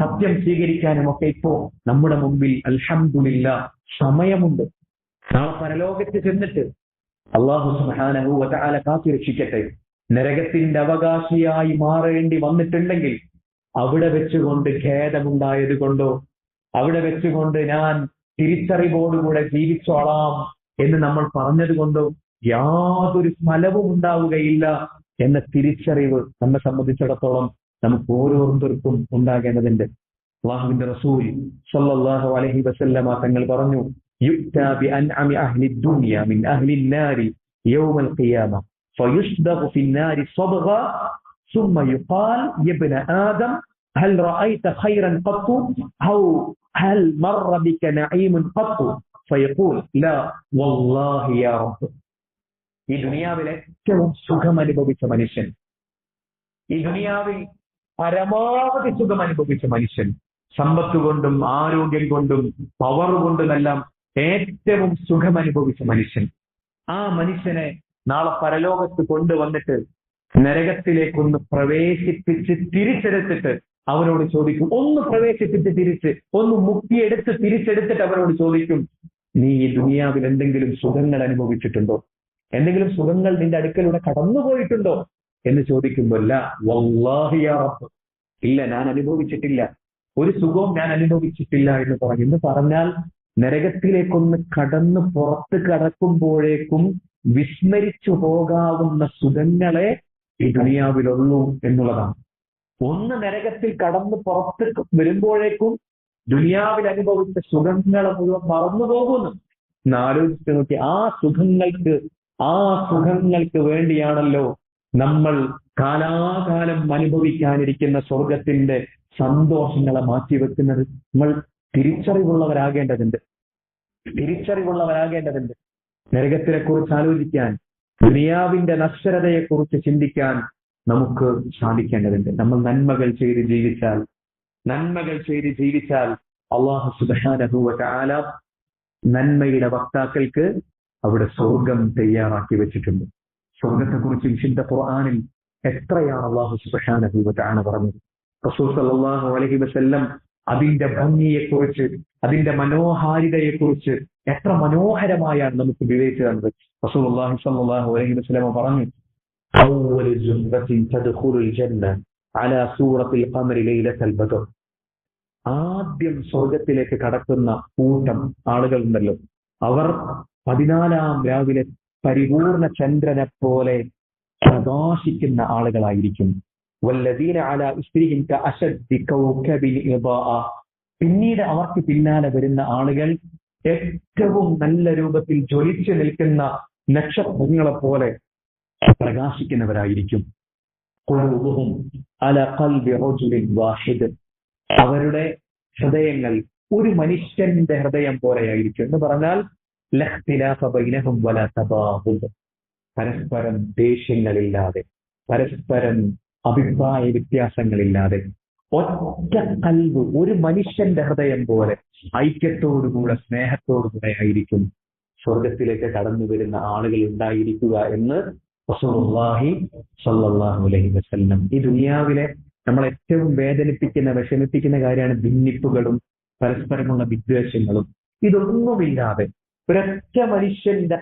സത്യം സ്വീകരിക്കാനും ഒക്കെ ഇപ്പോ നമ്മുടെ മുമ്പിൽ അൽഹംദുലില്ലാഹ് സമയമുണ്ട്. നാളെ പരലോകത്ത് ചെന്നിട്ട് അല്ലാഹു സുബ്ഹാനഹു വ തആല കാത്തുരക്ഷിക്കട്ടെ, നരകത്തിന്റെ അവകാശിയായി മാറേണ്ടി വന്നിട്ടുണ്ടെങ്കിൽ അവിടെ വെച്ചുകൊണ്ട് ഖേദമുണ്ടായത് കൊണ്ടോ അവിടെ വെച്ചുകൊണ്ട് ഞാൻ തിരിച്ചറിവോടുകൂടെ ജീവിച്ചോളാം എന്ന് നമ്മൾ പറഞ്ഞത് കൊണ്ട് യാതൊരു ഫലവും ഉണ്ടാവുകയില്ല എന്ന തിരിച്ചറിവ് നമ്മെ സംബന്ധിച്ചിടത്തോളം നമുക്ക് ഓരോരുത്തർക്കും ഉണ്ടാകേണ്ടതുണ്ട്. അല്ലാഹുവിന്റെ റസൂൽ സ്വല്ലല്ലാഹു അലൈഹി വസല്ലമ തങ്ങൾ പറഞ്ഞു, യുക്താ ബിഅൻഅമി അഹ്ലി ദുനിയ മിൻ അഹ്ലി നാരി യൗമൽ ഖിയാമ ഫയുസ്ബഗു ഫിന്നാരി സബ്ഗ ثم يقال يا ابن آدم هل رأيت خيرا قط أو هل مر بك نعيم قط فيقول لا والله يا رب. ഈ ദുനിയാവിൽ ഏറ്റവും സുഖം അനുഭവിച്ച മനുഷ്യൻ, ഈ ദുനിയാവിൽ പരമാവധി സുഖം അനുഭവിച്ച മനുഷ്യൻ, സമ്പത്ത് കൊണ്ടും ആരോഗ്യം കൊണ്ടും പവർ കൊണ്ടുമെല്ലാം ഏറ്റവും സുഖം അനുഭവിച്ച മനുഷ്യൻ, ആ മനുഷ്യനെ നാളെ പരലോകത്ത് കൊണ്ടുവന്നിട്ട് നരകത്തിലേക്കൊന്ന് പ്രവേശിപ്പിച്ച് തിരിച്ചെടുത്തിട്ട് അവനോട് ചോദിക്കും, ഒന്ന് പ്രവേശിപ്പിച്ച് തിരിച്ച് ഒന്ന് മുക്കിയെടുത്ത് തിരിച്ചെടുത്തിട്ട് അവനോട് ചോദിക്കും, നീ ഈ ദുനിയാവിൽ എന്തെങ്കിലും സുഖങ്ങൾ അനുഭവിച്ചിട്ടുണ്ടോ? എന്തെങ്കിലും സുഖങ്ങൾ നിന്റെ അടുക്കലൂടെ കടന്നുപോയിട്ടുണ്ടോ എന്ന് ചോദിക്കുമ്പോൾ വല്ലാഹി യാ റബ്ബ്, ഇല്ല, ഞാൻ അനുഭവിച്ചിട്ടില്ല, ഒരു സുഖവും ഞാൻ അനുഭവിച്ചിട്ടില്ല എന്ന് പറഞ്ഞു. എന്ന് പറഞ്ഞാൽ നരകത്തിലേക്കൊന്ന് കടന്ന് പുറത്ത് കടക്കുമ്പോഴേക്കും വിസ്മരിച്ചു പോകാവുന്ന സുഖങ്ങളെ ഈ ദുനിയാവിലുള്ളൂ എന്നുള്ളതാണ്. ഒന്ന് നരകത്തിൽ കടന്ന് പുറത്ത് വരുമ്പോഴേക്കും ദുനിയാവിൽ അനുഭവിച്ച സുഖങ്ങളെ മുഴുവൻ മറന്നു പോകുന്നു. എന്ന് ആലോചിച്ച് നോക്കി, ആ സുഖങ്ങൾക്ക് വേണ്ടിയാണല്ലോ നമ്മൾ കാലാകാലം അനുഭവിക്കാനിരിക്കുന്ന സ്വർഗത്തിന്റെ സന്തോഷങ്ങളെ മാറ്റിവെക്കുന്നത്. നമ്മൾ തിരിച്ചറിവുള്ളവരാകേണ്ടതുണ്ട്. നരകത്തിനെ കുറിച്ച് ആലോചിക്കാൻ, ദുനിയാവിന്റെ നശ്വരതയെക്കുറിച്ച് ചിന്തിക്കാൻ നമുക്ക് സാധിക്കേണ്ടതുണ്ട്. നമ്മൾ നന്മകൾ ചെയ്ത് ജീവിച്ചാൽ അല്ലാഹു സുബ്ഹാനഹു വ തആല നന്മയുടെ വക്താക്കൾക്ക് അവിടെ സ്വർഗം തയ്യാറാക്കി വെച്ചിട്ടുണ്ട്. സ്വർഗത്തെക്കുറിച്ച് വിശുദ്ധ ഖുർആനിൽ എത്രയാണ് അല്ലാഹു സുബ്ഹാനഹു വ തആല പറഞ്ഞത്. റസൂൽ സല്ലല്ലാഹു അലൈഹി വസല്ലം അതിന്റെ ഭംഗിയെക്കുറിച്ച്, അതിന്റെ മനോഹാരിതയെക്കുറിച്ച് എത്ര മനോഹരമായാണ് നമുക്ക് വിവരിച്ചു തന്നത്. റസൂലുള്ളാഹി സ്വല്ലല്ലാഹു അലൈഹി വസല്ലം പറഞ്ഞു, അവ്വലു ജുംറത്തിൻ തദ്ഖുലുൽ ജന്ന അലാ സൂറത്തിൽ ഖമരി ലൈലത്തുൽ ബദർ. ആദ്യം സ്വർഗത്തിലേക്ക് കടക്കുന്ന കൂട്ടം ആളുകളുണ്ടല്ലോ, അവർ 14-ാം രാവിലെ പരിപൂർണ ചന്ദ്രനെ പോലെ പ്രകാശിക്കുന്ന ആളുകളായിരിക്കും. വല്ലദീന അലാ ഇസ്രിഹിം കഅശദ്ദി കൗകബിൻ ഇദാഅ. പിന്നീട് അവർക്ക് പിന്നാലെ വരുന്ന ആളുകൾ ഏറ്റവും നല്ല രൂപത്തിൽ ജ്വലിച്ചു നിൽക്കുന്ന നക്ഷത്രങ്ങളെ പോലെ പ്രകാശിക്കുന്നവരായിരിക്കും. ഖുലൂബുഹും അലാ ഖൽബി റജുലിൻ വാഹിദ്. അവരുടെ ഹൃദയങ്ങൾ ഒരു മനുഷ്യന്റെ ഹൃദയം പോലെയായിരിക്കും. എന്ന് പറഞ്ഞാൽ ലഖ്തിലാഫ ബൈനഹും വലാ തബാഗുദ്. പരസ്പരം ദേഷ്യങ്ങളില്ലാതെ, പരസ്പരം അഭിപ്രായ വ്യത്യാസങ്ങളില്ലാതെ, ഒറ്റ കൽബ്, ഒരു മനുഷ്യന്റെ ഹൃദയം പോലെ ഐക്യത്തോടുകൂടെ സ്നേഹത്തോടുകൂടെ ആയിരിക്കും സ്വർഗത്തിലേക്ക് കടന്നു വരുന്ന ആളുകൾ ഉണ്ടായിരിക്കുക എന്ന് റസൂലുള്ളാഹി സ്വല്ലല്ലാഹു അലൈഹി വസല്ലം. ഈ ദുനിയാവിലെ നമ്മൾ ഏറ്റവും വേദനിപ്പിക്കുന്ന, വിഷമിപ്പിക്കുന്ന കാര്യമാണ് ഭിന്നിപ്പുകളും പരസ്പരമുള്ള വിദ്വേഷങ്ങളും. ഇതൊന്നുമില്ലാതെ ഒരൊറ്റ മനുഷ്യന്റെ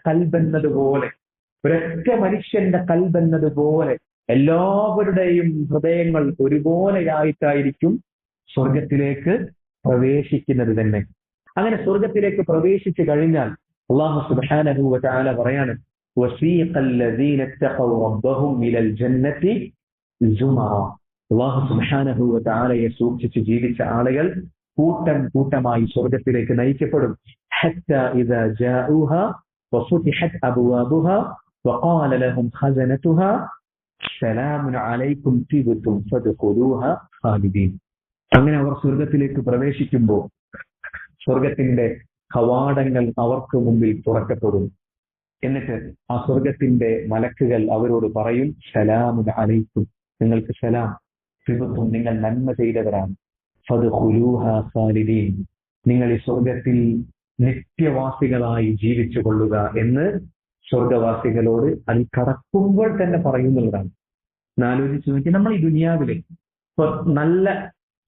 കൽബെന്നതുപോലെ എല്ലാവരുടെയും ഹൃദയങ്ങൾ ഒരുപോലെയായിട്ടായിരിക്കും സ്വർഗത്തിലേക്ക് പ്രവേശിക്കുന്നത് തന്നെ. അങ്ങനെ സ്വർഗത്തിലേക്ക് പ്രവേശിച്ചു കഴിഞ്ഞാൽ അല്ലാഹു സുബ്ഹാനഹു വ തആല പറയാണ്, വസീഖല്ലദീന തഖവ റബ്ബഹും ഇലൽ ജന്നതി സുമറ. അല്ലാഹു സുബ്ഹാനഹു വ തആലയെ സൂക്ഷിച്ച് ജീവിച്ച ആളുകൾ കൂട്ടം കൂട്ടമായി സ്വർഗത്തിലേക്ക് നയിക്കപ്പെടും. ഹത്താ ഇദാ ജാഊഹാ വഫുതിഹത് അബ്വാബുഹാ വഖാല ലഹും ഖസനതുഹാ സലാമുൻ അലൈക്കും തിബ്തും ഫദ്ഖുലൂഹാ ഖാലിദീൻ. അങ്ങനെ അവർ സ്വർഗത്തിലേക്ക് പ്രവേശിക്കുമ്പോൾ സ്വർഗത്തിന്റെ കവാടങ്ങൾ അവർക്ക് മുമ്പിൽ തുറക്കപ്പെടും. എന്നിട്ട് ആ സ്വർഗത്തിന്റെ മലക്കുകൾ അവരോട് പറയും, സലാമുൻ അലൈക്കും, നിങ്ങൾക്ക് സലാം, തിബ്തും, നിങ്ങൾ നന്മ ചെയ്തവരാണ്, ഫദ്ഖുലൂഹാ ഖാലിദീൻ, നിങ്ങൾ ഈ സ്വർഗത്തിൽ നിത്യവാസികളായി ജീവിച്ചു കൊള്ളുക എന്ന് സ്വർഗവാസികളോട് അതിൽ കടക്കുമ്പോൾ തന്നെ പറയുന്നതാണ്. ആലോചിച്ച് നോക്കി, നമ്മൾ ഈ ദുനിയാവിലെ നല്ല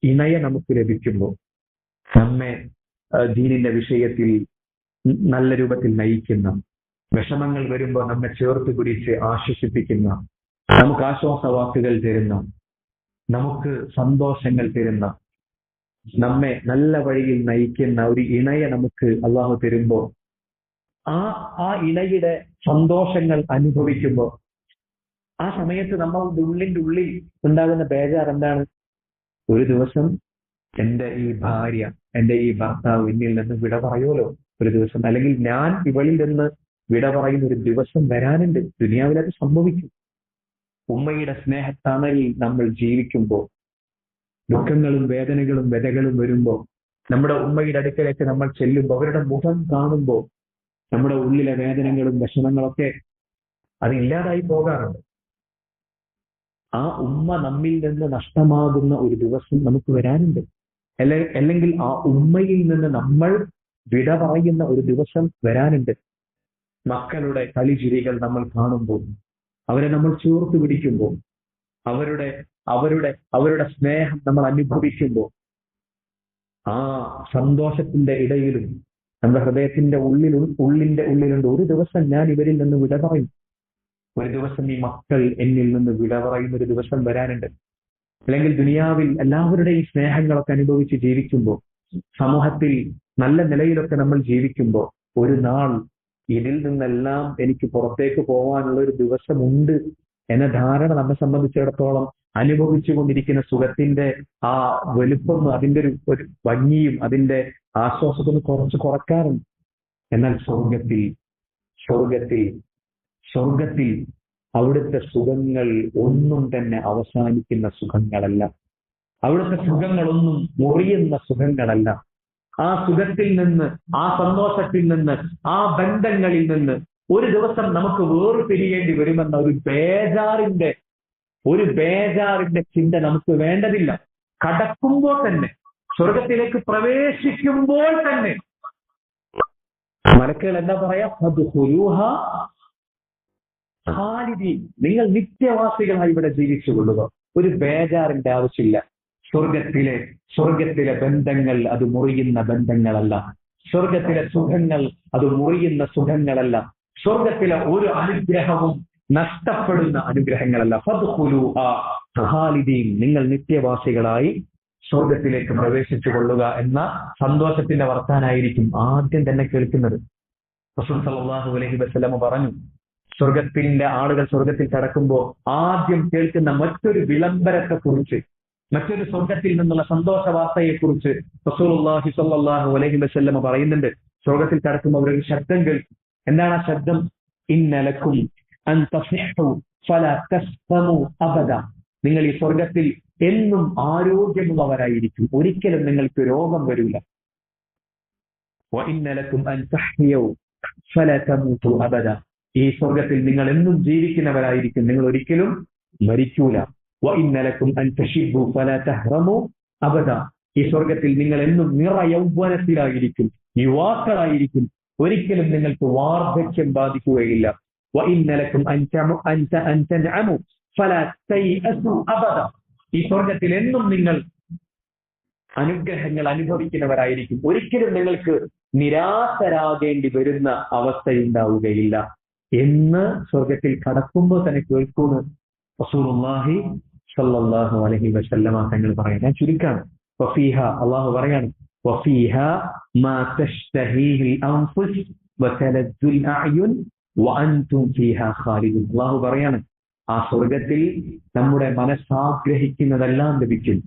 ഇണയെ നമുക്ക് ലഭിക്കുമ്പോൾ, നമ്മെ ദീനിന്റെ വിഷയത്തിൽ നല്ല രൂപത്തിൽ നയിക്കുന്ന, വിഷമങ്ങൾ വരുമ്പോൾ നമ്മെ ചേർത്ത് പിടിച്ച് ആശ്വസിപ്പിക്കുന്ന, നമുക്ക് ആശ്വാസവാക്കുകൾ തരുന്ന, നമുക്ക് സന്തോഷങ്ങൾ തരുന്ന നമ്മെ നല്ല വഴിയിൽ നയിക്കുന്ന ഒരു ഇണയെ നമുക്ക് അള്ളാഹു തരുമ്പോൾ ആ ഇണയുടെ സന്തോഷങ്ങൾ അനുഭവിക്കുമ്പോൾ ആ സമയത്ത് നമ്മളുടെ ഉള്ളിൽ ഉണ്ടാകുന്ന ബേജാർ എന്താണ്? ഒരു ദിവസം എന്റെ ഈ ഭാര്യ, എന്റെ ഈ ഭർത്താവ് എന്നിൽ നിന്ന് വിട പറയുമല്ലോ ഒരു ദിവസം, അല്ലെങ്കിൽ ഞാൻ ഇവളിൽ നിന്ന് വിട പറയുന്ന ഒരു ദിവസം വരാനുണ്ട്. ദുനിയാവിൽ അത് സംഭവിക്കും. ഉമ്മയുടെ സ്നേഹത്തണലിൽ നമ്മൾ ജീവിക്കുമ്പോൾ ദുഃഖങ്ങളും വേദനകളും വ്യതകളും വരുമ്പോൾ നമ്മുടെ ഉമ്മയുടെ അടുക്കലേക്ക് നമ്മൾ ചെല്ലുമ്പോൾ അവരുടെ മുഖം കാണുമ്പോൾ നമ്മുടെ ഉള്ളിലെ വേദനകളും വിഷമങ്ങളൊക്കെ അത് ഇല്ലാതായി പോകാറുണ്ട്. ആ ഉമ്മ നമ്മിൽ നിന്ന് നഷ്ടമാകുന്ന ഒരു ദിവസം നമുക്ക് വരാനുണ്ട്. അല്ലെങ്കിൽ ആ ഉമ്മയിൽ നിന്ന് നമ്മൾ വിട പറയുന്ന ഒരു ദിവസം വരാനുണ്ട്. മക്കളുടെ കളിചിരികൾ നമ്മൾ കാണുമ്പോൾ, അവരെ നമ്മൾ ചേർത്ത് പിടിക്കുമ്പോൾ, അവരുടെ സ്നേഹം നമ്മൾ അനുഭവിക്കുമ്പോൾ, ആ സന്തോഷത്തിന്റെ ഇടയിലും നമ്മുടെ ഹൃദയത്തിന്റെ ഉള്ളിന്റെ ഉള്ളിലുണ്ട് ഒരു ദിവസം ഞാൻ ഇവരിൽ നിന്ന് വിട പറയും. ഒരു ദിവസം ഈ മക്കൾ എന്നിൽ നിന്ന് വിട പറയുന്ന ഒരു ദിവസം വരാനുണ്ട്. അല്ലെങ്കിൽ ദുനിയാവിൽ എല്ലാവരുടെയും സ്നേഹങ്ങളൊക്കെ അനുഭവിച്ച് ജീവിക്കുമ്പോൾ, സമൂഹത്തിൽ നല്ല നിലയിലൊക്കെ നമ്മൾ ജീവിക്കുമ്പോൾ, ഒരു നാൾ ഇതിൽ നിന്നെല്ലാം എനിക്ക് പുറത്തേക്ക് പോകാനുള്ള ഒരു ദിവസമുണ്ട് എന്ന ധാരണ നമ്മെ സംബന്ധിച്ചിടത്തോളം അനുഭവിച്ചു കൊണ്ടിരിക്കുന്ന സുഖത്തിന്റെ ആ വലുപ്പം, അതിന്റെ ഒരു ഭംഗിയും അതിന്റെ ആശ്വാസത്തിന് കുറച്ച് കുറക്കാറുണ്ട്. എന്നാൽ സ്വർഗത്തിൽ അവിടുത്തെ സുഖങ്ങൾ ഒന്നും തന്നെ അവസാനിക്കുന്ന സുഖങ്ങളല്ല. അവിടുത്തെ സുഖങ്ങളൊന്നും മുറിയുന്ന സുഖങ്ങളല്ല. ആ സുഖത്തിൽ നിന്ന്, ആ സന്തോഷത്തിൽ നിന്ന്, ആ ബന്ധങ്ങളിൽ നിന്ന് ഒരു ദിവസം നമുക്ക് വേർപിരിയേണ്ടി വരുമെന്ന ഒരു ബേജാറിന്റെ ചിന്ത നമുക്ക് വേണ്ടതില്ല. കടക്കുമ്പോൾ തന്നെ, സ്വർഗത്തിലേക്ക് പ്രവേശിക്കുമ്പോൾ തന്നെ മലക്കുകൾ എന്താ പറയാ? നിങ്ങൾ നിത്യവാസികളായി ഇവിടെ ജീവിച്ചുകൊള്ളുക. ഒരു ബേജാറിന്റെ ആവശ്യമില്ല. സ്വർഗത്തിലെ ബന്ധങ്ങൾ അത് മുറിയുന്ന ബന്ധങ്ങളല്ല. സ്വർഗത്തിലെ സുഖങ്ങൾ അത് മുറിയുന്ന സുഖങ്ങളല്ല. സ്വർഗത്തിലെ ഒരു അനുഗ്രഹവും നഷ്ടപ്പെടുന്ന അനുഗ്രഹങ്ങളല്ല. നിങ്ങൾ നിത്യവാസികളായി സ്വർഗത്തിലേക്ക് പ്രവേശിച്ചു കൊള്ളുക എന്ന സന്തോഷത്തിന്റെ വർത്താനായിരിക്കും ആദ്യം തന്നെ കേൾക്കുന്നത്. റസൂൽ സല്ലല്ലാഹു അലൈഹി വസല്ലം പറഞ്ഞു, സ്വർഗത്തിന്റെ ആളുകൾ സ്വർഗത്തിൽ കടക്കുമ്പോൾ ആദ്യം കേൾക്കുന്ന മറ്റൊരു വിളംബരത്തെ കുറിച്ച്, മറ്റൊരു സ്വർഗത്തിൽ നിന്നുള്ള സന്തോഷ വാർത്തയെ കുറിച്ച് റസൂലുള്ളാഹി സ്വല്ലല്ലാഹു അലൈഹി വസല്ലം പറയുന്നുണ്ട്. സ്വർഗത്തിൽ കടക്കുമ്പോൾ അവരൊരു ശബ്ദം കേൾക്കും. എന്താണ് ആ ശബ്ദം? ഇന്നലക്കും അൻ തസ്ഹിഹു ഫലാ തസ്ഖമു അബദ. നിങ്ങൾ ഈ സ്വർഗത്തിൽ എന്നും ആരോഗ്യമുള്ളവരായിരിക്കും, ഒരിക്കലും നിങ്ങൾക്ക് രോഗം വരില്ല. വഇന്നലക്കും അൻ തഹ്യു ഫലാ തമൂതു അബദ. ഈ സ്വർഗത്തിൽ നിങ്ങൾ എന്നും ജീവിക്കുന്നവരായിരിക്കും, നിങ്ങൾ ഒരിക്കലും മരിക്കൂല. വഇന്നലക്കും അൻ തശിബു ഫലാ തഹ്റമു അബദ. ഈ സ്വർഗത്തിൽ നിങ്ങൾ എന്നും നിറയൗവനത്തിലായിരിക്കും, യുവാക്കളായിരിക്കും, ഒരിക്കലും നിങ്ങൾക്ക് വാർദ്ധക്യം ബാധിക്കുകയില്ല. വഇന്നലക്കും അൻ തൻഅമു ഫലാ തൈഅസു അബദ. ഈ സ്വർഗത്തിൽ എന്നും നിങ്ങൾ അനുഗ്രഹങ്ങൾ അനുഭവിക്കുന്നവരായിരിക്കും, ഒരിക്കലും നിങ്ങൾക്ക് നിരാശരാകേണ്ടി വരുന്ന അവസ്ഥയുണ്ടാവുകയില്ല എന്ന് സ്വർഗത്തിൽ കടക്കുമ്പോൾ തന്നെ കേൾക്കുന്നു റസൂലുള്ളാഹി സ്വല്ലല്ലാഹു അലൈഹി വസല്ലമ തങ്ങൾ പറയാം. ഞാൻ ചുരുക്കാണ്. വഫീഹ, അള്ളാഹു പറയാണ്, വഫീഹ മാ തശ്തഹീഹിൽ അൻഫുസ് വതലദ്ദുൽ അഅ്യുൻ വഅൻതും ഫീഹാ ഖാലിദൂൻ. അള്ളാഹു പറയാണ്, ആ സ്വർഗത്തിൽ നമ്മുടെ മനസ്സാഗ്രഹിക്കുന്നതെല്ലാം ലഭിക്കും.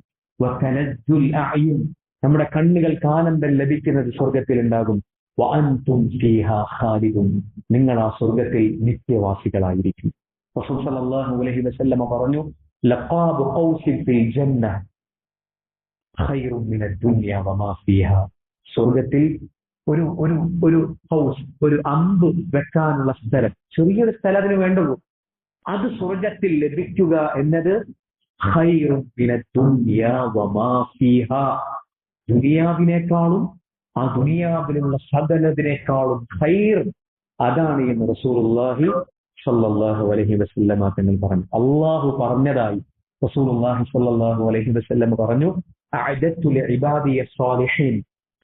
വതലദ്ദുൽ അഅ്യുൻ, നമ്മുടെ കണ്ണുകൾക്ക് ആനന്ദം ലഭിക്കുന്നത് സ്വർഗത്തിൽ ഉണ്ടാകും. വഅൻതും ഫീഹാ ഖാലിദൂൻ, നിങ്ങൾ ആ സ്വർഗത്തിൽ നിത്യവാസികളായിരിക്കും. റസൂൽ സല്ലല്ലാഹു അലൈഹി വസല്ലം പറഞ്ഞു, ലഖാബു ഖൗസിൻ ഫിൽ ജന്ന ഖൈറുൻ മിനദ് ദുനിയ വമാ ഫീഹാ. സ്വർഗത്തിൽ ഒരു ഹൗസ്, ഒരു അമ്പ് വെക്കാനുള്ള സ്ഥലം, ചെറിയൊരു സ്ഥലം അതിന് വേണ്ടുള്ളൂ, അത് സ്വർഗത്തിൽ ലഭിക്കുക എന്നത് ഖൈറുൻ മിനദ് ദുനിയ വമാ ഫീഹാ, ദുനിയാവിനേക്കാളും ആ ദുനിയാവിലുള്ള സകലതിനേക്കാളും ഖൈർ അതാണ് എന്ന് റസൂലുള്ളാഹി സ്വല്ലല്ലാഹു അലൈഹി വസല്ലമ തങ്ങൾ പറഞ്ഞു. അള്ളാഹു പറഞ്ഞതായി റസൂലുള്ളാഹി സ്വല്ലല്ലാഹു അലൈഹി വസല്ലം പറഞ്ഞു, അഅദത്തു ലിഇബാദിയ സ്വാലിഹീൻ,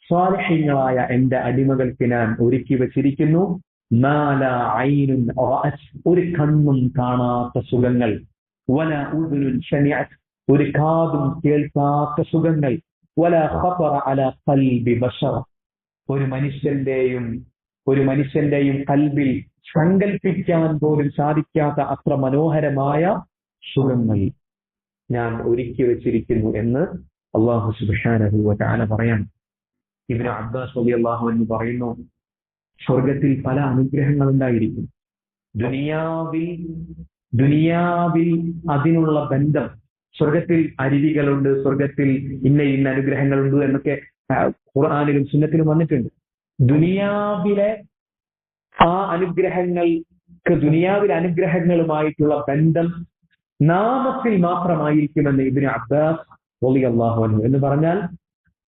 സ്വാലിഹീങ്ങളായ എന്റെ അടിമകൾക്ക് ഞാൻ ഒരുക്കി വെച്ചിരിക്കുന്നു, മാ ലാ ഐനുൻ റഅത്, ഒരു കണ്ണും കാണാത്ത സുഖങ്ങൾ, വലാ ഉദുനുൻ ശമിഅത്, ഒരു കാതും കേൾക്കാത്ത സുഖങ്ങൾ, വലാ ഖതറ അലാ ഖൽബി ബശർ. ഒരു മനുഷ്യന്റെയും കൽബിൽ സങ്കല്പിക്കാൻ പോലും സാധിക്കാത്ത അത്ര മനോഹരമായ സുഖങ്ങൾ ഞാൻ ഒരുക്കി വെച്ചിരിക്കുന്നു എന്ന് അല്ലാഹു സുബ്ഹാനഹു വ തആല പറയാൻ. ഇബ്നു അബ്ബാസ് റളിയല്ലാഹു അൻഹു പറയുന്നു, സ്വർഗത്തിൽ പല അനുഗ്രഹങ്ങൾ ഉണ്ടായിരിക്കും. ദുനിയാവിൽ അതിനുള്ള ബന്ധം, സ്വർഗത്തിൽ അരുവികളുണ്ട്, സ്വർഗത്തിൽ ഇന്ന അനുഗ്രഹങ്ങളുണ്ട് എന്നൊക്കെ ഖുർആനിലും സുന്നത്തിലും വന്നിട്ടുണ്ട്. ദുനിയാവിലെ ആ ദുനിയാവിലെ അനുഗ്രഹങ്ങളുമായിട്ടുള്ള ബന്ധം നാമത്തിൽ മാത്രമായിരിക്കുമെന്ന് ഇബ്നു അബ്ബാസ് റളിയല്ലാഹു അൻഹു. എന്ന് പറഞ്ഞാൽ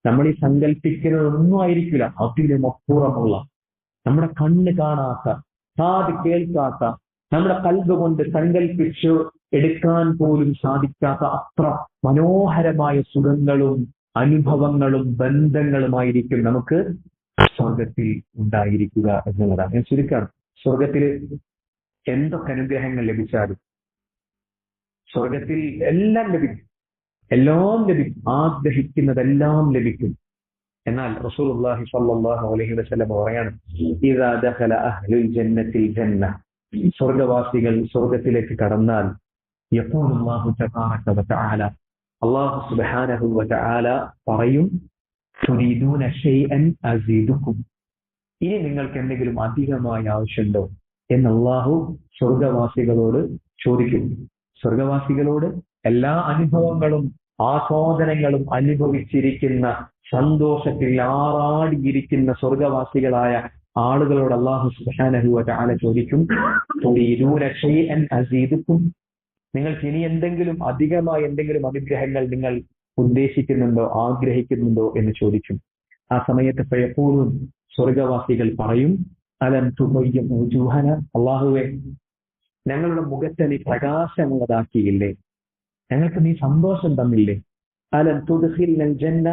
നമ്മൾ ഈ സങ്കല്പിക്കുന്നതൊന്നും ആയിരിക്കില്ല, അതിലും അപ്പുറമുള്ള, നമ്മുടെ കണ്ണ് കാണാത്ത, കാത് കേൾക്കാത്ത, നമ്മുടെ കൽബ് കൊണ്ട് സങ്കല്പിച്ച് എടുക്കാൻ പോലും സാധിക്കാത്ത അത്ര മനോഹരമായ സുഖങ്ങളും അനുഭവങ്ങളും ബന്ധങ്ങളുമായിരിക്കും നമുക്ക് സ്വർഗത്തിൽ ഉണ്ടായിരിക്കുക എന്നുള്ളതാണ്. ഞാൻ ചുരുക്കാണ്, സ്വർഗത്തിൽ എന്തൊക്കെ അനുഗ്രഹങ്ങൾ ലഭിച്ചാലും സ്വർഗത്തിൽ എല്ലാം ലഭിക്കും, ആഗ്രഹിക്കുന്നതെല്ലാം ലഭിക്കും. എന്നാൽ റസൂലുള്ളാഹി സ്വല്ലല്ലാഹു അലൈഹി വസല്ലം പറയാണ്, ഇദാ ദഖല അഹ്ലുൽ ജന്നത്തിൽ ജന്ന, സ്വർഗവാസികൾ സ്വർഗത്തിലേക്ക് കടന്നാൽ യഖൂലുല്ലാഹു തബാറക വ തആല, അല്ലാഹു സുബ്ഹാനഹു വ തആല പറയും, തുരീദൂന ശൈഅൻ അസീദുക്കും, ഇനി നിങ്ങൾക്ക് എന്തെങ്കിലും അധികമായി ആവശ്യമുണ്ടോ എന്ന് അല്ലാഹു സ്വർഗവാസികളോട് ചോദിക്കും. സ്വർഗവാസികളോട് എല്ലാ അനുഭവങ്ങളും ആസ്വാദനങ്ങളും അനുഭവിച്ചിരിക്കുന്ന, സന്തോഷത്തിൽ ആറാടിയിരിക്കുന്ന സ്വർഗവാസികളായ ആളുകളോട് അല്ലാഹു സുബ്ഹാനഹു വ തആല ചോദിക്കും, തുരീദൂന ശൈഅൻ അസീദുക്കും, നിങ്ങൾക്ക് ഇനി അധികമായി എന്തെങ്കിലും അനുഗ്രഹങ്ങൾ നിങ്ങൾ ഉദ്ദേശിക്കുന്നുണ്ടോ, ആഗ്രഹിക്കുന്നുണ്ടോ എന്ന് ചോദിക്കും. ആ സമയത്ത് ഫയഖൂലൂൻ, സ്വർഗവാസികൾ പറയും, അലം തുബയ്യിൻ വുജൂഹന, അല്ലാഹുവേ ഞങ്ങളുടെ മുഖത്തെ നീ പ്രകാശമുള്ളതാക്കിയില്ലേ, ഞങ്ങൾക്ക് നീ സന്തോഷം തന്നില്ലേ, അലം തുദ്ഖിൽനൽ ജന്ന,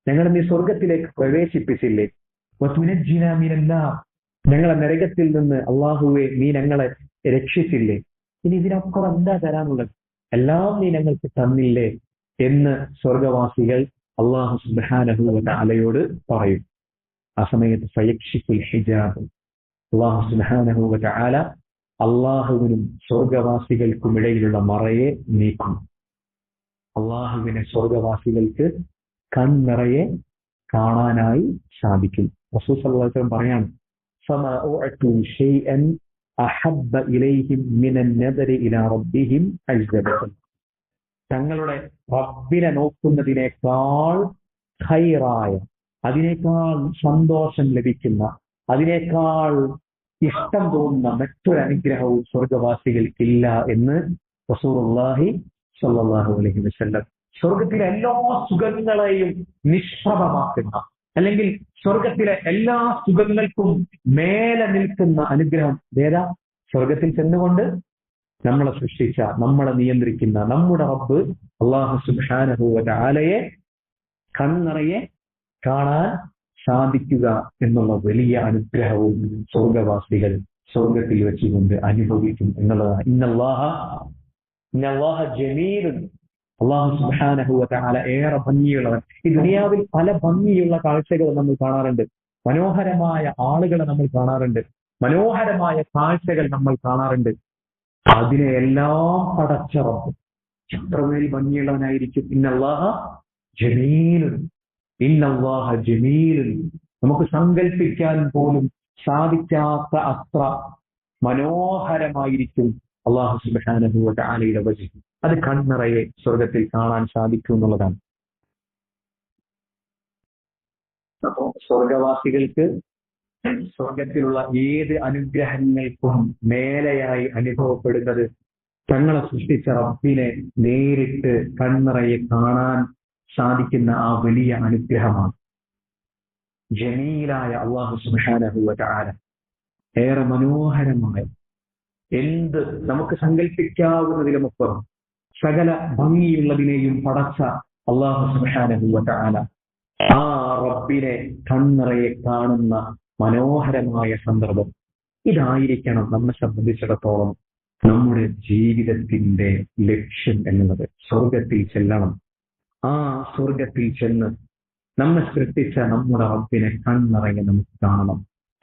ഞങ്ങളെ നീ സ്വർഗത്തിലേക്ക് പ്രവേശിപ്പിച്ചില്ലേ, വതുനജ്ജിനാ മിനന്നാർ, ഞങ്ങളെ നരകത്തിൽ നിന്ന് അല്ലാഹുവേ നീ ഞങ്ങളെ രക്ഷിച്ചില്ലേ, ഇനി ഇതിനപ്പുറം എന്താ തരാനുള്ളത്, എല്ലാം നീ ഞങ്ങൾക്ക് തന്നില്ലേ എന്ന് സ്വർഗവാസികൾ അല്ലാഹു സുബ്ഹാനഹു വ തആലയോട് പറയും. ആ സമയത്ത് ഫയക്ഷിഫുൽ ഹിജാബ്, അല്ലാഹു സുബ്ഹാനഹു വ തആല അള്ളാഹുവിനും സ്വർഗവാസികൾക്കും ഇടയിലുള്ള മറയെ നീക്കും. അള്ളാഹുവിനെ സ്വർഗവാസികൾക്ക് കൺനിറയെ കാണാനായി സാധിക്കും. റസൂൽ സല്ലല്ലാഹു അലൈഹി വസല്ലം പറയാണ്, ഫമാ ഉഅതു ശൈഅൻ അഹബ്ബ ഇലൈഹിം മിനൻ നദരി ഇലാ റബ്ബിഹിം അസ്സ വജൽ, തങ്ങളുടെ റബ്ബിനെ നോക്കുന്നതിനേക്കാൾ ഖൈറായ, അതിനേക്കാൾ സന്തോഷം ലഭിക്കുന്ന, അതിനേക്കാൾ ഇഷ്ടം തോന്നുന്ന മറ്റൊരു അനുഗ്രഹവും സ്വർഗവാസികൾക്കില്ല എന്ന് റസൂലുള്ളാഹി സ്വല്ലല്ലാഹു അലൈഹി വസല്ലം. സ്വർഗത്തിലെ എല്ലാ സുഖങ്ങളെയും നിഷ്പ്രഭമാക്കുന്ന, അല്ലെങ്കിൽ സ്വർഗത്തിലെ എല്ലാ സുഖങ്ങൾക്കും മേലെ നിൽക്കുന്ന അനുഗ്രഹം ഏതാ? സ്വർഗത്തിൽ ചെന്നുകൊണ്ട് നമ്മളെ സൃഷ്ടിച്ച, നമ്മളെ നിയന്ത്രിക്കുന്ന നമ്മുടെ റബ്ബ് അല്ലാഹു സുബ്ഹാനഹു വ തആലയെ കൺനിറയെ കാണാൻ സാധിക്കുക എന്നുള്ള വലിയ അനുഗ്രഹവും സ്വർഗവാസികൾ സ്വർഗത്തിൽ വെച്ചുകൊണ്ട് അനുഭവിക്കും എന്നുള്ളതാണ്. ഇന്നല്ലാഹ ജമീലുൻ, അല്ലാഹു സുബ്ഹാനഹു വ തആല ഏറെ ഭംഗിയുള്ളവൻ. ഈ ദുനിയാവിൽ പല ഭംഗിയുള്ള കാഴ്ചകൾ നമ്മൾ കാണാറുണ്ട്, മനോഹരമായ ആളുകളെ നമ്മൾ കാണാറുണ്ട്, മനോഹരമായ കാഴ്ചകൾ നമ്മൾ കാണാറുണ്ട്. അതിനെയെല്ലാം പടച്ച റബ്ബ് എത്രമേൽ ഭംഗിയുള്ളവനായിരിക്കും. ഇന്നല്ലാഹ ജമീലുൻ, ഇന്നല്ലാഹ ജമീലുൻ, നമുക്ക് സങ്കല്പിക്കാൻ പോലും സാധിക്കാത്ത അത്ര മനോഹരമായിരിക്കും അല്ലാഹു സുബ്ഹാനഹു വ തആലയുടെ വജ്ഹ്. അത് കൺനിറയെ സ്വർഗത്തിൽ കാണാൻ സാധിക്കും എന്നുള്ളതാണ്. അപ്പോൾ സ്വർഗവാസികൾക്ക് സ്വർഗത്തിലുള്ള ഏത് അനുഗ്രഹങ്ങൾക്കും മേലെയായി അനുഭവപ്പെടുന്നത് തങ്ങളെ സൃഷ്ടിച്ച റബ്ബിനെ നേരിട്ട് കൺനിറയെ കാണാൻ സാധിക്കുന്ന ആ വലിയ അനുഗ്രഹമാണ്. ജമീലായ അല്ലാഹു സുബ്ഹാനഹു വ തആല ഏറെ മനോഹരമായ, എന്ത് നമുക്ക് സങ്കല്പിക്കാവുന്നതിലുമപ്പുറം സകല ഭംഗിയുള്ളതിനെയും പടച്ച അല്ലാഹു സുബ്ഹാനഹു വ തആല ആ റബ്ബിനെ കൺനിറയെ കാണുന്ന മനോഹരമായ സന്ദർഭം ഇതായിരിക്കണം നമ്മെ സംബന്ധിച്ചിടത്തോളം നമ്മുടെ ജീവിതത്തിന്റെ ലക്ഷ്യം എന്നുള്ളത്. സ്വർഗത്തിൽ ചെല്ലണം, ആ സ്വർഗത്തിൽ ചെന്ന് നമ്മെ സൃഷ്ടിച്ച നമ്മുടെ റബ്ബിനെ കണ്ണിറങ്ങി നമുക്ക് കാണണം.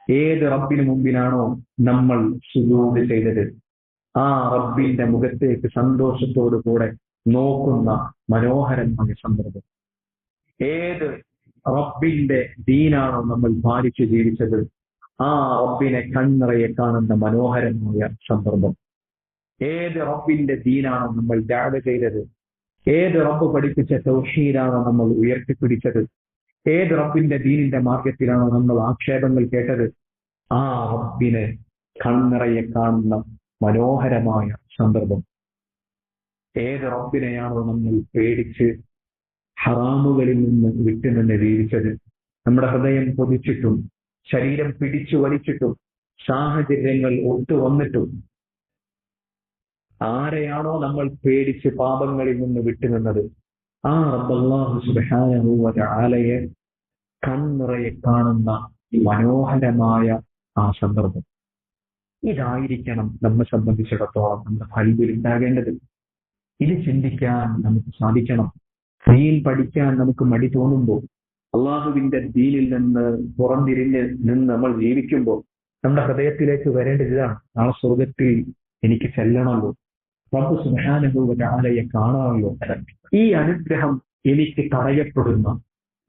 ഏത് റബ്ബിന് മുമ്പിലാണോ നമ്മൾ സുജൂദ് ചെയ്തത്, ആ റബ്ബിന്റെ മുഖത്തേക്ക് സന്തോഷത്തോടു കൂടെ നോക്കുന്ന മനോഹരമായ സന്ദർഭം. ഏത് റബ്ബിന്റെ ദീനാണോ നമ്മൾ പാലിച്ചു ജീവിച്ചത്, ആ റബ്ബിനെ കണ്ണിറയെ കാണുന്ന മനോഹരമായ സന്ദർഭം. ഏത് റബ്ബിന്റെ ദീനാണോ നമ്മൾ ദഅവ ചെയ്തത്, ഏത് റബ്ബ് പഠിപ്പിച്ച തൗഹീദാണോ നമ്മൾ ഉയർത്തിപ്പിടിച്ചത്, ഏത് റബ്ബിന്റെ ദീനിന്റെ മാർഗത്തിലാണോ നമ്മൾ ആക്ഷേപങ്ങൾ കേട്ടത്, ആ റബ്ബിനെ കണ്ണിറയെ കാണുന്ന മനോഹരമായ സന്ദർഭം. ഏത് റബ്ബിനെയാണോ നമ്മൾ പേടിച്ച് ഹറാമുകളിൽ നിന്ന് വിട്ടുനിന്ന് ജീവിച്ചത്, നമ്മുടെ ഹൃദയം കൊതിച്ചിട്ടും ശരീരം പിടിച്ചു വലിച്ചിട്ടും സാഹചര്യങ്ങൾ ഒത്തുവന്നിട്ടും ആരെയാണോ നമ്മൾ പേടിച്ച് പാപങ്ങളിൽ നിന്ന് വിട്ടുനിന്നത്, ആ റബ്ബ് അല്ലാഹു സുബ്ഹാനഹു വ തആലയെ കണ്ണിറയെ കാണുന്ന മനോഹരമായ ആ സന്ദർഭം. ഇതായിരിക്കണം നമ്മെ സംബന്ധിച്ചിടത്തോളം നമ്മുടെ ഖൽബിൽ ഉണ്ടാകേണ്ടത്. ഇത് ചിന്തിക്കാൻ നമുക്ക് സാധിക്കണം. ദീൻ പഠിക്കാൻ നമുക്ക് മടി തോന്നുമ്പോൾ, അള്ളാഹുവിന്റെ ദീനിൽ നിന്ന് പുറംതിരിഞ്ഞ് നിന്ന് നമ്മൾ ജീവിക്കുമ്പോൾ നമ്മുടെ ഹൃദയത്തിലേക്ക് വരേണ്ടത് ഇതാണ്: നാളെ സ്വർഗത്തിൽ എനിക്ക് ചെല്ലണമല്ലോ, റബ്ബ് സുബ്ഹാനഹു വ തആലയെ കാണാമല്ലോ. ഈ അനുഗ്രഹം എനിക്ക് തടയപ്പെടുന്ന,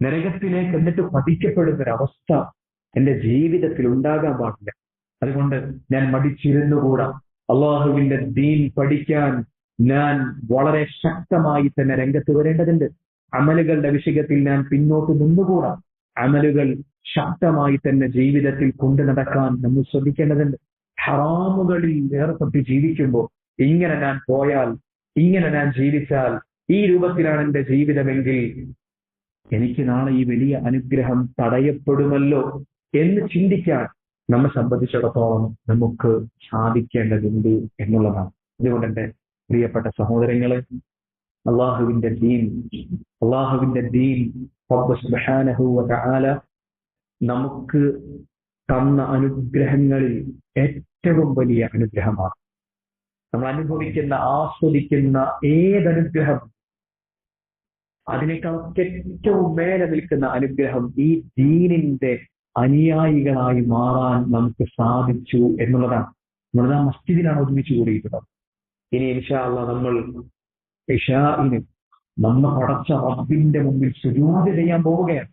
നരകത്തിലേക്ക് എന്നിട്ട് പതിക്കപ്പെടുന്ന ഒരവസ്ഥ എന്റെ ജീവിതത്തിൽ ഉണ്ടാകാൻ പാടില്ല. അതുകൊണ്ട് ഞാൻ മടിച്ചിരുന്നുകൂടാ. അള്ളാഹുവിന്റെ ദീൻ പഠിക്കാൻ ഞാൻ വളരെ ശക്തമായി തന്നെ രംഗത്ത് വരേണ്ടതുണ്ട്. അമലുകളുടെ വിഷയത്തിൽ ഞാൻ പിന്നോട്ട് നിന്നുകൂടാ. അമലുകൾ ശക്തമായി തന്നെ ജീവിതത്തിൽ കൊണ്ടു നടക്കാൻ നമ്മൾ ശ്രദ്ധിക്കേണ്ടതുണ്ട്. ഹറാമുകളിൽ ഏർപ്പെട്ട് ജീവിക്കുമ്പോൾ, ഇങ്ങനെ ഞാൻ പോയാൽ, ഇങ്ങനെ ഞാൻ ജീവിച്ചാൽ, ഈ രൂപത്തിലാണ് എന്റെ ജീവിതമെങ്കിൽ എനിക്ക് നാളെ ഈ വലിയ അനുഗ്രഹം തടയപ്പെടുമല്ലോ എന്ന് ചിന്തിക്കാൻ നമ്മെ സംബന്ധിച്ചിടത്തോളം നമുക്ക് സാധിക്കേണ്ടതുണ്ട് എന്നുള്ളതാണ്. അതുകൊണ്ട് എന്റെ പ്രിയപ്പെട്ട സഹോദരങ്ങളെ, അള്ളാഹുവിന്റെ ദീൻ റബ്ബ് സുബ്ഹാനഹു വ തആല നമുക്ക് തന്ന അനുഗ്രഹങ്ങളിൽ ഏറ്റവും വലിയ അനുഗ്രഹമാണ്. നമ്മൾ അനുഭവിക്കുന്ന, ആസ്വദിക്കുന്ന ഏതനുഗ്രഹം, അതിനേക്കാളൊക്കെ ഏറ്റവും മേലെ നിൽക്കുന്ന അനുഗ്രഹം ഈ ദീനിന്റെ അനുയായികളായി മാറാൻ നമുക്ക് സാധിച്ചു എന്നുള്ളതാണ്. നമ്മളത് ആ മസ്ജിദിലാണ് ഒരുമിച്ച് കൂടിയിട്ടുള്ളത്. ഇനി ഇൻഷാ അല്ലാഹ് നമ്മൾ ഇശാഇന് നമ്മെ പടച്ച റബ്ബിന്റെ മുമ്പിൽ സുജൂദ് ചെയ്യാൻ പോവുകയാണ്.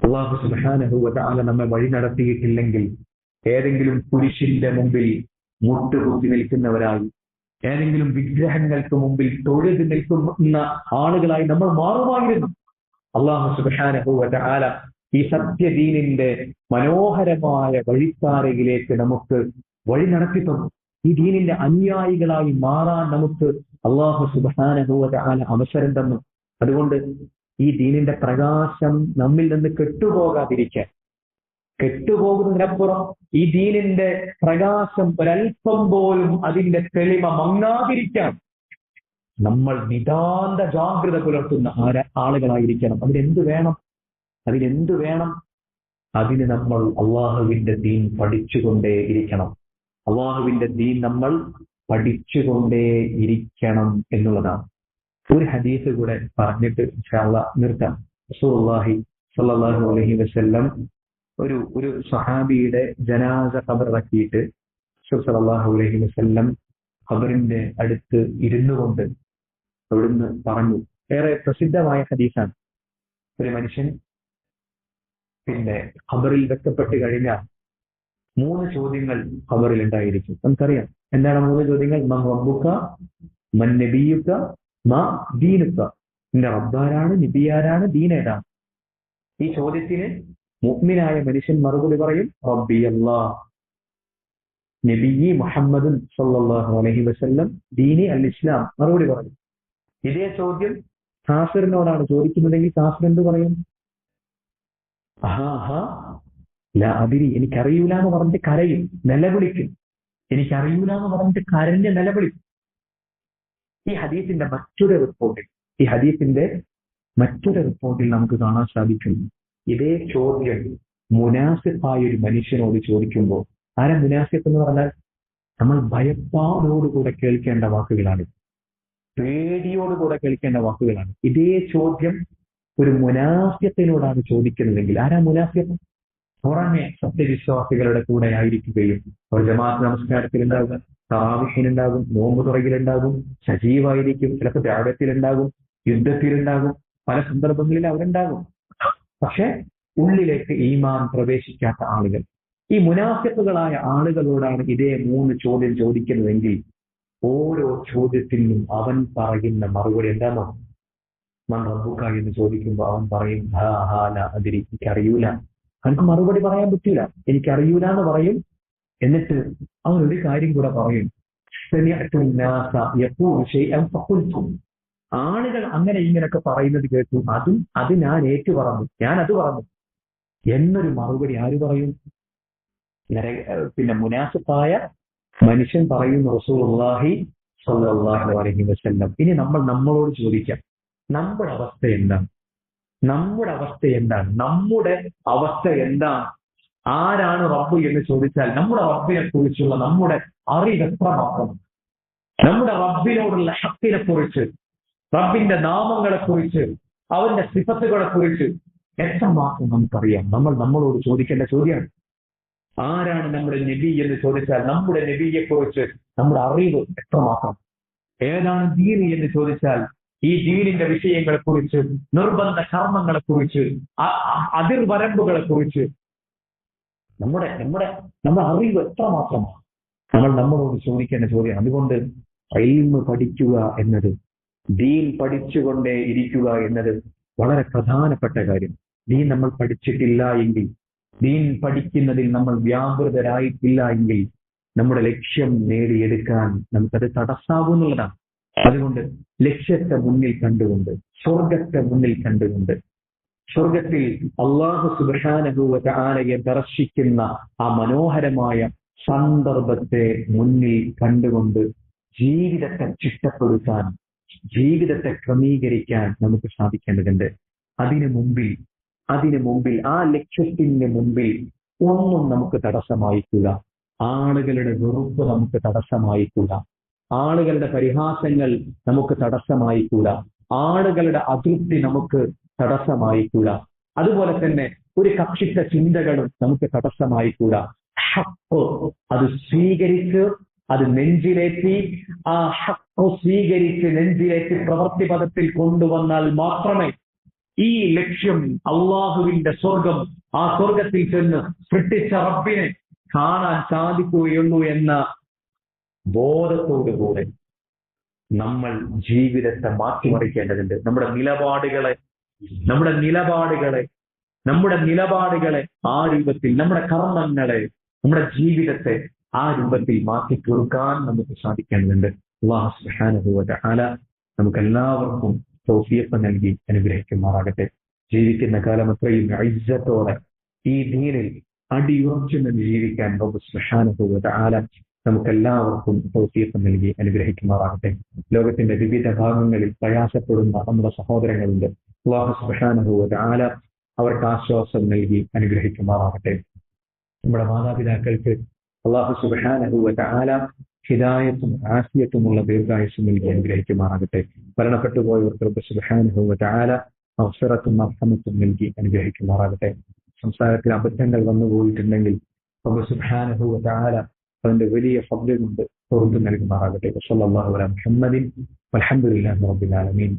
അല്ലാഹു സുബ്ഹാനഹു വ തആല നമ്മെ വഴി നടത്തിയിട്ടില്ലെങ്കിൽ ഏതെങ്കിലും കുരിശിന്റെ മുമ്പിൽ മുട്ടുകുത്തി നിൽക്കുന്നവരായി, ഏതെങ്കിലും വിഗ്രഹങ്ങൾക്ക് മുമ്പിൽ തൊഴുത് നിൽക്കുന്ന ആളുകളായി നമ്മൾ മാറുമായിരുന്നു. അല്ലാഹു സുബ്ഹാനഹു വ തആല ഈ സത്യദീനിന്റെ മനോഹരമായ വഴിത്താരയിലേക്ക് നമുക്ക് വഴി നടത്തി തന്നു. ഈ ദീനിന്റെ അനുയായികളായി മാറാൻ നമുക്ക് അല്ലാഹു സുബ്ഹാനഹു വ തആല അവസരം തന്നു. അതുകൊണ്ട് ഈ ദീനിന്റെ പ്രകാശം നമ്മിൽ നിന്ന് കെട്ടുപോകാതിരിക്കാൻ, കെട്ടുപോകുന്നതിനപ്പുറം ഈ ദീനിന്റെ പ്രകാശം ഒരൽപ്പം പോലും അതിന്റെ തെളിമ മങ്ങാതിരിക്കാൻ നമ്മൾ നിതാന്ത ജാഗ്രത പുലർത്തുന്ന ആളുകളായിരിക്കണം. അതിനെന്ത് വേണം? അതിന് നമ്മൾ അള്ളാഹുവിന്റെ ദീൻ പഠിച്ചുകൊണ്ടേ ഇരിക്കണം. അള്ളാഹുവിന്റെ ദീൻ നമ്മൾ പഠിച്ചുകൊണ്ടേ ഇരിക്കണം എന്നുള്ളതാണ്. ഒരു ഹദീസ് കൂടെ പറഞ്ഞിട്ട് ഇൻഷാ അല്ലാഹ് നിർത്താം. റസൂലുള്ളാഹി സ്വല്ലല്ലാഹു അലൈഹി വസല്ലം ഒരു സ്വഹാബിയുടെ ജനാസ ഖബറിറക്കിയിട്ട് സ്വല്ലല്ലാഹു അലൈഹി വസല്ലം ഖബറിന്റെ അടുത്ത് ഇരുന്നു കൊണ്ട് അവിടുന്ന് പറഞ്ഞു. ഏറെ പ്രസിദ്ധമായ ഹദീസാണ്. ഒരു മനുഷ്യൻ ഖബറിൽ വെക്കപ്പെട്ട് കഴിഞ്ഞാൽ 3 ചോദ്യങ്ങൾ ഖബറിൽ ഉണ്ടായിരിക്കും. നമുക്കറിയാം എന്താണ് 3 ചോദ്യങ്ങൾ. മൻ റബ്ബുക, മൻ നബിയുക, മാ ദീനുക. നിന്റെ റബ്ബാരാണ്, നബിയാരാണ്, ദീനേതാണ്? ഈ ചോദ്യത്തിന് മുഅ്മിനായ മനുഷ്യൻ മറുപടി പറയും, റബ്ബി അല്ലാഹ്, നബിയി മുഹമ്മദുൻ സ്വല്ലല്ലാഹു അലൈഹി വസല്ലം, ദീനി അൽ ഇസ്ലാം മറുപടി പറയും. ഇതേ ചോദ്യം കാഫിറിനോടാണ് ചോദിക്കുന്നതെങ്കിൽ കാഫിർ എന്ത് പറയും? അതിരി, എനിക്കറിയൂല എന്ന് പറഞ്ഞിട്ട് കരയും, നിലവിളിക്കും. എനിക്കറിയൂല എന്ന് പറഞ്ഞിട്ട് കരഞ്ഞ് നിലവിളിക്കും. ഈ ഹദീസിന്റെ മറ്റൊരു റിപ്പോർട്ടിൽ നമുക്ക് കാണാൻ സാധിക്കും, ഇതേ ചോദ്യം മുനാഫിഖായ ഒരു മനുഷ്യനോട് ചോദിക്കുമ്പോൾ, ആരാ മുനാഫിഖ് എന്ന് പറഞ്ഞാൽ നമ്മൾ ഭയപ്പാടോടുകൂടെ കേൾക്കേണ്ട വാക്കുകളാണ്, പേടിയോടുകൂടെ കേൾക്കേണ്ട വാക്കുകളാണ്. ഇതേ ചോദ്യം ഒരു മുനാഫിഖിനോടാണ് ചോദിക്കുന്നതെങ്കിൽ, ആരാ മുനാഫിഖ്? പുറമെ സത്യവിശ്വാസികളുടെ കൂടെ ആയിരിക്കുകയും അവർ ജമാഅത്ത് നമസ്കാരത്തിലുണ്ടാകും, തറാവീഹിനുണ്ടാകും, നോമ്പ് തുറയിലുണ്ടാകും, സജീവായിരിക്കും, ചിലപ്പോൾ ത്യാഗത്തിലുണ്ടാകും, യുദ്ധത്തിലുണ്ടാകും, പല സന്ദർഭങ്ങളിൽ അവരുണ്ടാകും. പക്ഷെ ഉള്ളിലേക്ക് ഈമാൻ പ്രവേശിക്കാത്ത ആളുകൾ, ഈ മുനാഫിഖുകളായ ആളുകളോടാണ് ഇതേ 3 ചോദ്യം ചോദിക്കുന്നതെങ്കിൽ ഓരോ ചോദ്യത്തിനും അവൻ പറയുന്ന മറുപടി എന്താണോ? മൻ റബ്ബുക എന്ന് ചോദിക്കുമ്പോൾ അവൻ പറയും അതിരി, എനിക്കറിയൂല. അവനക്ക് മറുപടി പറയാൻ പറ്റൂല, എനിക്കറിയൂല എന്ന് പറയും. എന്നിട്ട് അവൻ ഒരു കാര്യം കൂടെ പറയും, ആളുകൾ അങ്ങനെ ഇങ്ങനെയൊക്കെ പറയുന്നത് കേട്ടു, അത് ഞാൻ ഏറ്റു പറഞ്ഞു, ഞാൻ അത് പറഞ്ഞു എന്നൊരു മറുപടി ആര് പറയും? പിന്നെ മുനാഫിഖായ മനുഷ്യൻ പറയുന്നു റസൂലുള്ളാഹി സ്വല്ലല്ലാഹു അലൈഹി വസല്ലം. ഇനി നമ്മളോട് ചോദിക്കാം, നമ്മുടെ അവസ്ഥ എന്താണ്? നമ്മുടെ അവസ്ഥ എന്താണ്? നമ്മുടെ അവസ്ഥ എന്താണ്? ആരാണ് റബ്ബ് എന്ന് ചോദിച്ചാൽ നമ്മുടെ റബ്ബിനെ കുറിച്ചുള്ള നമ്മുടെ അറിവ് എത്രമാത്രം? നമ്മുടെ റബ്ബിനോടുള്ള ഹഖിനെ കുറിച്ച്, റബ്ബിന്റെ നാമങ്ങളെ കുറിച്ച്, അവന്റെ സിഫത്തുകളെ കുറിച്ച് എത്രമാത്രം നമുക്കറിയാം? നമ്മളോട് ചോദിക്കേണ്ട ചോദ്യമാണ്. ആരാണ് നമ്മുടെ നബി എന്ന് ചോദിച്ചാൽ നമ്മുടെ നബിയെ കുറിച്ച് നമ്മുടെ അറിവ് എത്രമാത്രം? ഏതാണ് ദീൻ എന്ന് ചോദിച്ചാൽ ഈ ദീനിന്റെ വിഷയങ്ങളെ കുറിച്ച്, നിർബന്ധ കർമ്മങ്ങളെ കുറിച്ച്, അതിർവരമ്പുകളെ കുറിച്ച് നമ്മുടെ അറിവ് എത്രമാത്രമാണ്? നമ്മളോട് ചോദിക്കേണ്ട ചോദ്യം. അതുകൊണ്ട് ഇൽമ് പഠിക്കുക എന്നത്, ദീൻ പഠിച്ചുകൊണ്ടേ ഇരിക്കുക എന്നത് വളരെ പ്രധാനപ്പെട്ട കാര്യം. ദീൻ നമ്മൾ പഠിച്ചിട്ടില്ല എങ്കിൽ, ദീൻ പഠിക്കുന്നതിൽ നമ്മൾ വ്യാപൃതരായിട്ടില്ല എങ്കിൽ നമ്മുടെ ലക്ഷ്യം നേടിയെടുക്കാൻ നമുക്കത് തടസ്സാവുന്നുള്ളതാണ്. അതുകൊണ്ട് ലക്ഷ്യത്തെ മുന്നിൽ കണ്ടുകൊണ്ട്, സ്വർഗത്തെ മുന്നിൽ കണ്ടുകൊണ്ട്, സ്വർഗത്തിൽ അല്ലാഹു സുബ്ഹാനഹു വ തആലയെ ദർശിക്കുന്ന ആ മനോഹരമായ സന്ദർഭത്തെ മുന്നിൽ കണ്ടുകൊണ്ട് ജീവിതത്തെ ചിട്ടപ്പെടുത്താൻ, ജീവിതത്തെ ക്രമീകരിക്കാൻ നമുക്ക് സാധിക്കേണ്ടതുണ്ട്. അതിനു മുമ്പിൽ ആ ലക്ഷ്യത്തിന് മുമ്പിൽ ഒന്നും നമുക്ക് തടസ്സമായിക്കൂട. ആളുകളുടെ വെറുപ്പ് നമുക്ക് തടസ്സമായിക്കൂട, ആളുകളുടെ പരിഹാസങ്ങൾ നമുക്ക് തടസ്സമായിക്കൂട, ആളുകളുടെ അതൃപ്തി നമുക്ക് തടസ്സമായിക്കൂട. അതുപോലെ തന്നെ ഒരു കക്ഷിത്ത ചിന്തകളും നമുക്ക് തടസ്സമായിക്കൂട. അത് സ്വീകരിച്ച്, അത് നെഞ്ചിലേറ്റി, ആ ഹഖ് സ്വീകരിച്ച് നെഞ്ചിലേറ്റി പ്രവൃത്തി പദത്തിൽ കൊണ്ടുവന്നാൽ മാത്രമേ ഈ ലക്ഷ്യം, അള്ളാഹുവിന്റെ സ്വർഗം, ആ സ്വർഗത്തിൽ ചെന്ന് സൃഷ്ടിച്ച റബ്ബിനെ കാണാൻ സാധിക്കുകയുള്ളൂ എന്ന ബോധത്തോടുകൂടെ നമ്മൾ ജീവിതത്തെ മാറ്റിമറിക്കേണ്ടതുണ്ട്. നമ്മുടെ നിലപാടുകളെ ആ രൂപത്തിൽ, നമ്മുടെ കർമ്മങ്ങളെ, നമ്മുടെ ജീവിതത്തെ ആ രൂപത്തിൽ മാറ്റി തീർക്കാൻ നമുക്ക് സാധിക്കേണ്ടതുണ്ട്. അല്ലാഹു സുബ്ഹാനഹു വ തആല നമുക്കെല്ലാവർക്കും തൗഫീഖ് നൽകി അനുഗ്രഹിക്കുമാറാകട്ടെ. ജീവിക്കുന്ന കാലം അത്രയും ഇസ്സത്തോടെ ഈ ദീനിൽ അടിയുറച്ചു നിന്ന് ജീവിക്കാൻ റബ്ബ് സുബ്ഹാനഹു വ തആല നമുക്കെല്ലാവർക്കും തൗഫീഖ് നൽകി അനുഗ്രഹിക്കുമാറാകട്ടെ. ലോകത്തിന്റെ വിവിധ ഭാഗങ്ങളിൽ പ്രയാസപ്പെടുന്ന നമ്മുടെ സഹോദരങ്ങളുണ്ട്. അല്ലാഹു സുബ്ഹാനഹു വ തആല അവർക്ക് ആശ്വാസം നൽകി അനുഗ്രഹിക്കുമാറാകട്ടെ. നമ്മുടെ മാതാപിതാക്കൾക്ക് അല്ലാഹു സുബ്ഹാനഹു വ തആല ഹിദായത്തും ആഫിയത്തുമുള്ള ദീർഘായുസ്സും നൽകി അനുഗ്രഹിക്കുമാറാകട്ടെ. മരണപ്പെട്ടു പോയവർക്ക് റബ്ബ് സുബ്ഹാനഹു വ തആല മഗ്ഫിറത്തും മർഹമത്തും നൽകി അനുഗ്രഹിക്കുമാറാകട്ടെ. സംസാരത്തിൽ അബദ്ധങ്ങൾ വന്നുപോയിട്ടുണ്ടെങ്കിൽ റബ്ബ് സുബ്ഹാനഹു വ തആല അവന്റെ വലിയ ഫദ്ൽ കൊണ്ട് പുറത്തു നൽകുമാറാകട്ടെ. വസല്ലല്ലാഹു അലാ മുഹമ്മദിൻ വൽഹംദുലില്ലാഹി റബ്ബിൽ ആലമീൻ.